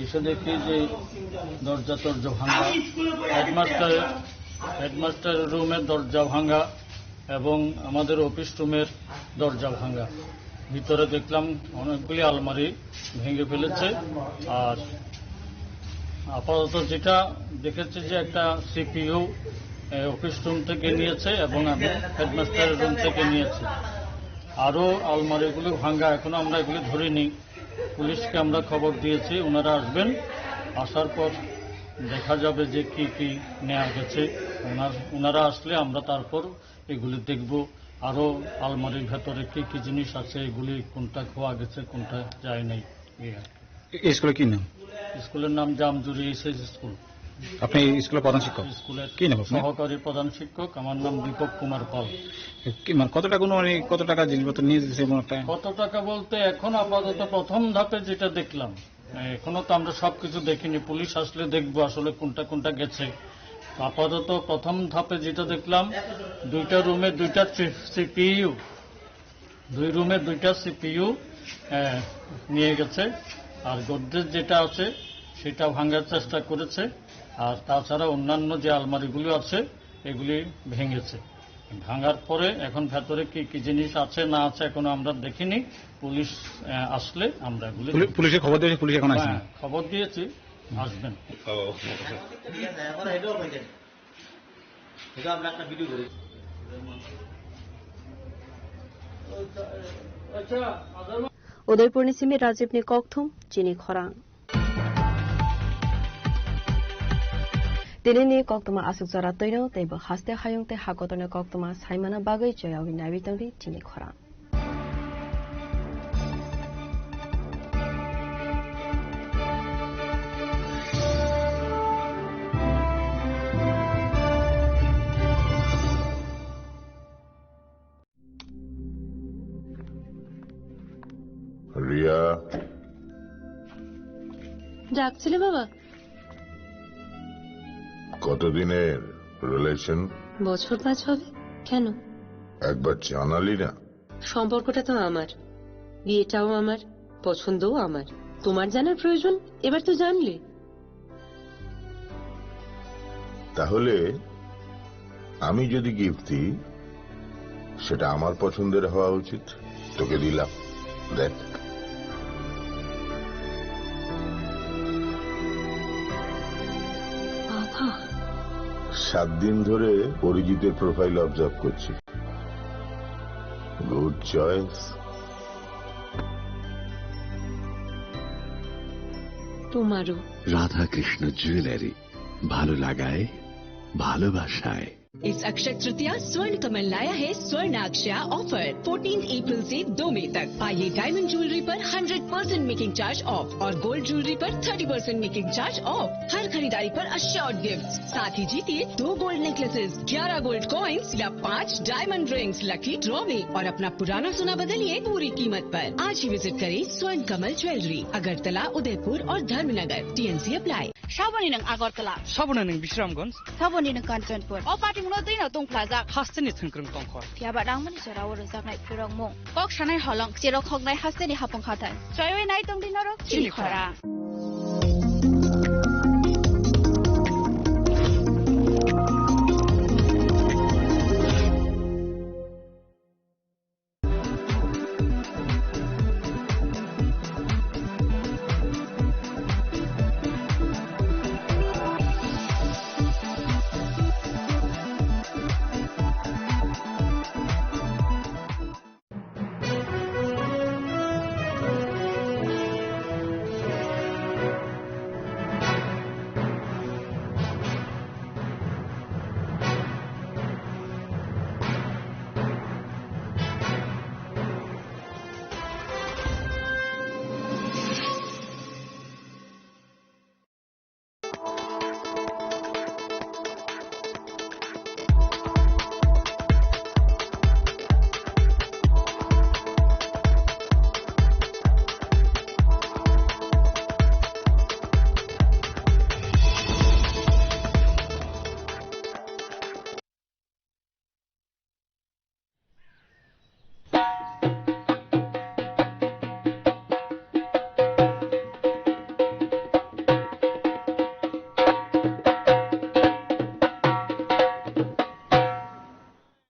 S19: এসে দেখি যে দরজা ভাঙা, হেডমাস্টারের রুমের দরজা ভাঙা এবং আমাদের অফিস রুমের দরজা ভাঙা। ভিতরে দেখলাম অনেকগুলি আলমারি ভেঙে ফেলেছে। আর আপাতত যেটা দেখেছি যে একটা সিপিইউ অফিস রুম থেকে নিয়েছে এবং আমি হেডমাস্টারের রুম থেকে নিয়েছি। আরও আলমারিগুলো ভাঙ্গা, এখনো আমরা এগুলি ধরিনি। পুলিশকে আমরা খবর দিয়েছি, ওনারা আসবেন, আসার পর দেখা যাবে যে কি কি নেওয়া গেছে। ওনারা আসলে আমরা তারপর এগুলি দেখব, আরও আলমারির ভেতরে কি কি জিনিস আছে, এগুলি কোনটা খোয়া গেছে কোনটা যায় নাই।
S20: স্কুলের কি নাম?
S19: স্কুলের নাম জামজুরি এসএস স্কুল।
S20: আপনি স্কুলের প্রধান শিক্ষক?
S19: স্কুলের
S20: কি নাম?
S19: সহকারী প্রধান শিক্ষক। আমার নাম দীপক কুমার পাল।
S20: কত টাকা জিনিসপত্র নিয়ে যেতে?
S19: কত টাকা বলতে এখন আপাতত প্রথম ধাপে যেটা দেখলাম, এখনো তো আমরা সবকিছু দেখিনি, পুলিশ আসলে দেখবো আসলে কোনটা কোনটা গেছে। আপাতত প্রথম ধাপে যেটা দেখলাম, 2টা রুমে 2টা সিপিইউ, 2 রুমে 2টা সিপিইউ নিয়ে গেছে। আর গোদরেজ যেটা আছে সেটা ভাঙার চেষ্টা করেছে। আর তাছাড়া অন্যান্য যে আলমারিগুলো আছে এগুলি ভেঙেছে। ভাঙার পরে এখন ভেতরে কি কি জিনিস আছে না আছে এখনো আমরা দেখিনি। পুলিশ আসলে আমরা এগুলি
S20: পুলিশে খবর দিয়েছি, পুলিশ এখন আসবে।
S19: খবর দিয়েছি, আসবেন।
S6: Udaipur ni Simi Rajiv ni Kokthum Chini Khorang. Dini ni Koktuma Asuk Zara Toino Teibo Haste Hayung Te Hakotone Koktuma Saimana Bagai Joyawi Navitangri Chini Khorang.
S15: Riya,
S6: ডাকছিলে বাবা?
S15: কতদিনের রিলেশন?
S6: বছর 5 হবে। কেন?
S15: একবার জানালি না?
S6: সম্পর্কটা তো আমার, বিয়েটাও আমার, পছন্দও আমার। তোমার জানার প্রয়োজন এবার তো জানলে।
S15: তাহলে আমি যদি গিফট দিই সেটা আমার পছন্দের হওয়া উচিত। তোকে দিলাম, দেখ।
S6: বাবা,
S15: 7 দিন ধরে অরিজিতের প্রোফাইল অবজার্ভ করছি। Good choice.
S6: তোমারও।
S21: রাধাকৃষ্ণ জুয়েলারি, ভালো লাগায় ভালোবাসায়।
S3: इस अक्षय तृतीया स्वर्ण कमल लाया है स्वर्ण अक्षय ऑफर 14 अप्रैल से 2 मई तक। पाइए डायमंड ज्वेलरी पर 100% मेकिंग चार्ज ऑफ और गोल्ड ज्वेलरी पर 30% मेकिंग चार्ज ऑफ। हर खरीदारी पर अश्योर्ड गिफ्ट, साथ ही जीतिए 2 गोल्ड नेकलेसेस, 11 गोल्ड कॉइन्स या 5 डायमंड रिंग्स लकी ड्रॉ में, और अपना पुराना सोना बदलिए पूरी कीमत पर। आज ही विजिट करें स्वर्ण कमल ज्वेलरी, अगरतला, उदयपुर और धर्मनगर। TNC apply.
S22: साबोनी नों आगरतला,
S11: साबोना नों विश्रामगंज,
S22: साबोनी नों कांचनपुर, अ पार्टी मुनो दैनो दं प्लाजा,
S11: हास्टेनि थंख्रों तंखर,
S22: फियाबा दांमनि जराव रोजाबनाय फिरंमु, कक सानाय हलं जेराव खगनाय हास्टेनि हाफं खाथाय, जयवे नाय दं दिनरो चिलिखरा।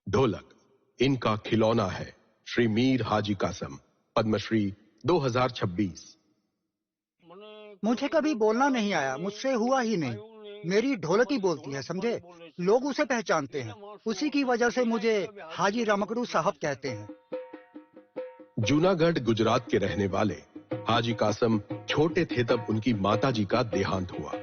S23: ढोलक इनका खिलौना है। श्री मीर हाजी कासम, पद्मश्री 2026।
S24: मुझे कभी बोलना नहीं आया, मुझसे हुआ ही नहीं। मेरी ढोलक ही बोलती है, समझे? लोग उसे पहचानते हैं, उसी की वजह से मुझे हाजी रमकड़ू साहब कहते हैं।
S23: जूनागढ़ गुजरात के रहने वाले हाजी कासम छोटे थे तब उनकी माताजी का देहांत हुआ।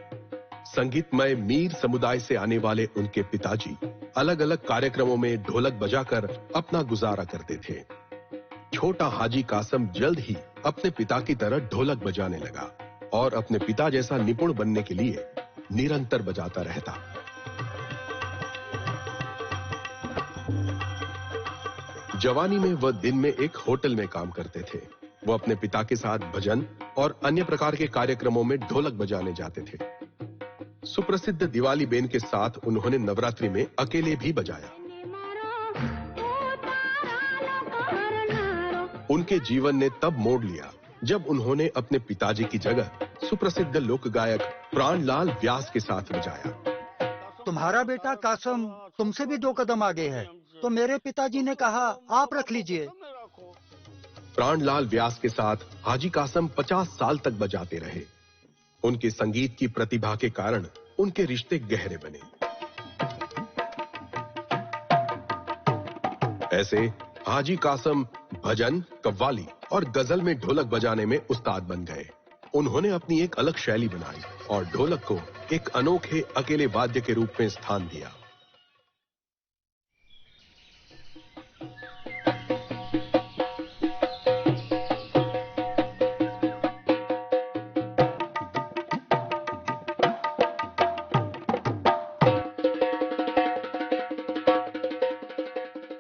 S23: संगीतमय मीर समुदाय से आने वाले उनके पिताजी अलग अलग कार्यक्रमों में ढोलक बजाकर अपना गुजारा करते थे। छोटा हाजी कासम जल्द ही अपने पिता की तरह ढोलक बजाने लगा और अपने पिता जैसा निपुण बनने के लिए निरंतर बजाता रहता। जवानी में वह दिन में एक होटल में काम करते थे। वो अपने पिता के साथ भजन और अन्य प्रकार के कार्यक्रमों में ढोलक बजाने जाते थे। सुप्रसिद्ध दिवाली बेन के साथ उन्होंने नवरात्रि में अकेले भी बजाया। उनके जीवन ने तब मोड़ लिया जब उन्होंने अपने पिताजी की जगह सुप्रसिद्ध लोक गायक प्राणलाल व्यास के साथ बजाया।
S24: तुम्हारा बेटा कासम तुमसे भी 2 कदम आगे है, तो मेरे पिताजी ने कहा आप रख लीजिए।
S23: प्राणलाल व्यास के साथ हाजी कासम 50 साल तक बजाते रहे। उनके संगीत की प्रतिभा के कारण उनके रिश्ते गहरे बने। ऐसे हाजी कासम भजन, कव्वाली और गजल में ढोलक बजाने में उस्ताद बन गए। उन्होंने अपनी एक अलग शैली बनाई और ढोलक को एक अनोखे अकेले वाद्य के रूप में स्थान दिया।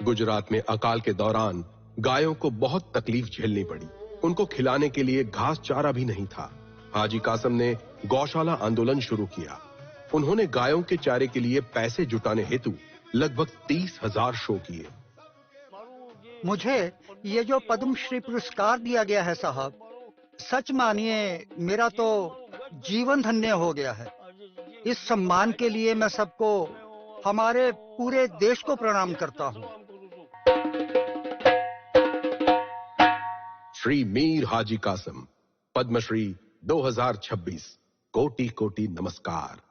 S23: गुजरात में अकाल के दौरान गायों को बहुत तकलीफ झेलनी पड़ी। उनको खिलाने के लिए घास चारा भी नहीं था। हाजी कासम ने गौशाला आंदोलन शुरू किया। उन्होंने गायों के चारे के लिए पैसे जुटाने हेतु लगभग 30,000 शो किए।
S24: मुझे ये जो पद्मश्री पुरस्कार दिया गया है साहब, सच मानिए मेरा तो जीवन धन्य हो गया है। इस सम्मान के लिए मैं सबको, हमारे पूरे देश को प्रणाम करता हूँ।
S23: श्री मीर हाजी कासम, पद्मश्री 2026, कोटि कोटि नमस्कार।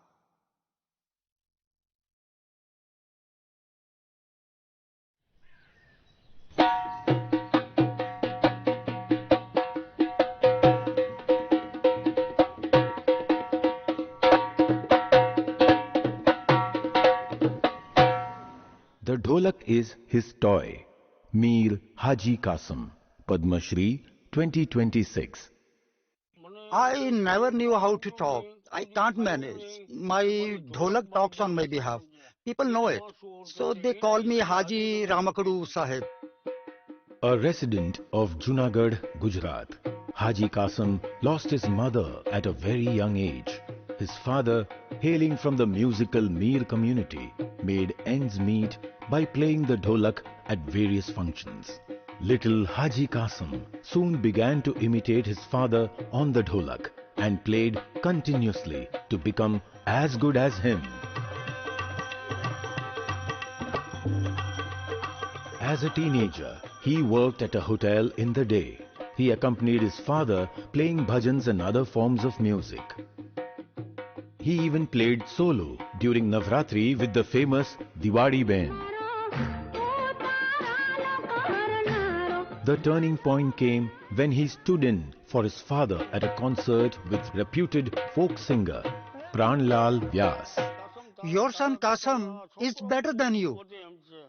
S2: The dholak is his toy. Mir Haji Qasim, Padma Shri 2026.
S24: I never knew how to talk. I can't manage. My dholak talks on my behalf. People know it. So they call me Haji Ramakadu Sahib.
S2: A resident of Junagadh, Gujarat, Haji Qasim lost his mother at a very young age. His father, hailing from the musical Mir community, made ends meet by playing the dholak at various functions. Little Haji Qasim soon began to imitate his father on the dholak and played continuously to become as good as him. As a teenager, he worked at a hotel in the day. He accompanied his father playing bhajans and other forms of music. He even played solo during Navratri with the famous Diwali band. The turning point came when he stood in for his father at a concert with reputed folk singer Pranlal Vyas.
S24: Your son Qasim is better than you.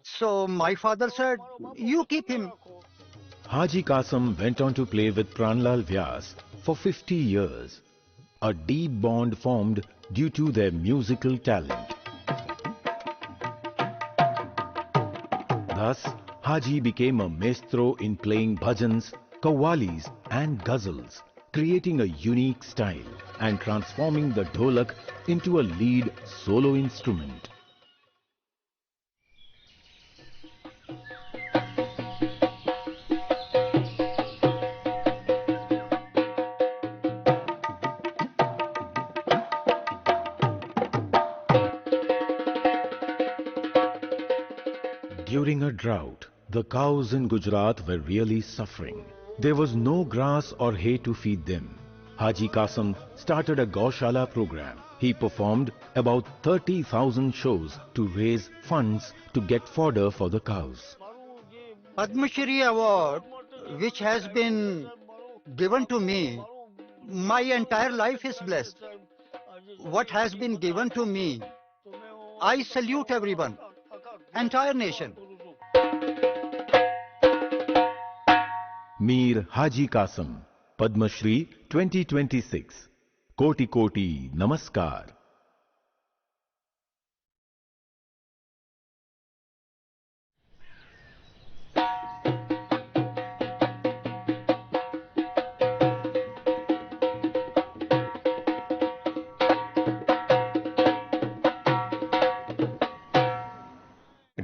S24: So my father said, you keep him.
S2: Haji Qasim went on to play with Pranlal Vyas for 50 years. A deep bond formed due to their musical talent. Thus, Haji became a maestro in playing bhajans, qawwalis and ghazals, creating a unique style and transforming the dholak into a lead solo instrument. During a drought, the cows in Gujarat were really suffering. There was no grass or hay to feed them. Haji Qasim started a Gaushala program. He performed about 30,000 shows to raise funds to get fodder for the cows.
S24: Padma Shri Award, which has been given to me, my entire life is blessed. What has been given to me, I salute everyone, entire nation.
S2: Mir Haji Qasim, Padma Shri 2026, Koti Koti Namaskar.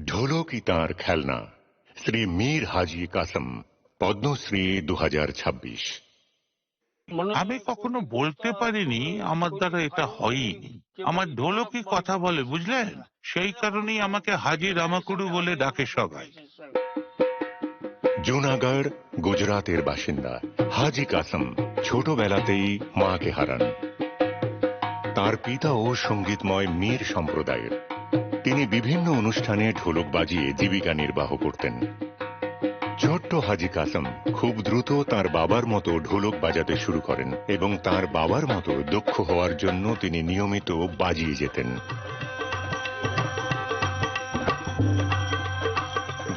S4: ढोलों की तार खेलना श्री मीर हाजी कासम পদ্মশ্রী 2026।
S5: আমি কখনো বলতে পারিনি আমার দ্বারা এটা হয়নি। আমার ঢোলকি কথা বলে, বুঝলেন? সেই কারণেই আমাকে হাজি রামাকুড়ু বলে ডাকে সবাই।
S4: জুনাগড় গুজরাতের বাসিন্দা হাজি কাসম ছোটবেলাতেই মাকে হারান। তার পিতাও সঙ্গীতময় মীর সম্প্রদায়ের। তিনি বিভিন্ন অনুষ্ঠানে ঢোলক বাজিয়ে জীবিকা নির্বাহ করতেন। ছোট্ট হাজি কাসম খুব দ্রুত তার বাবার মতো ঢোলক বাজাতে শুরু করেন এবং তার বাবার মতো দক্ষ হওয়ার জন্য তিনি নিয়মিত বাজিয়ে যেতেন।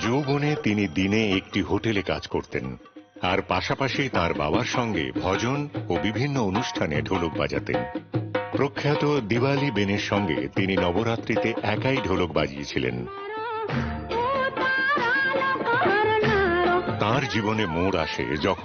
S4: যৌবনে তিনি দিনে একটি হোটেলে কাজ করতেন আর পাশাপাশি তার বাবার সঙ্গে ভজন ও বিভিন্ন অনুষ্ঠানে ঢোলক বাজাতেন। প্রখ্যাত দিওয়ালি বেনের সঙ্গে তিনি নবরাত্রিতে একাই ঢোলক বাজিয়েছিলেন। তার জীবনে মোড় আসে যখন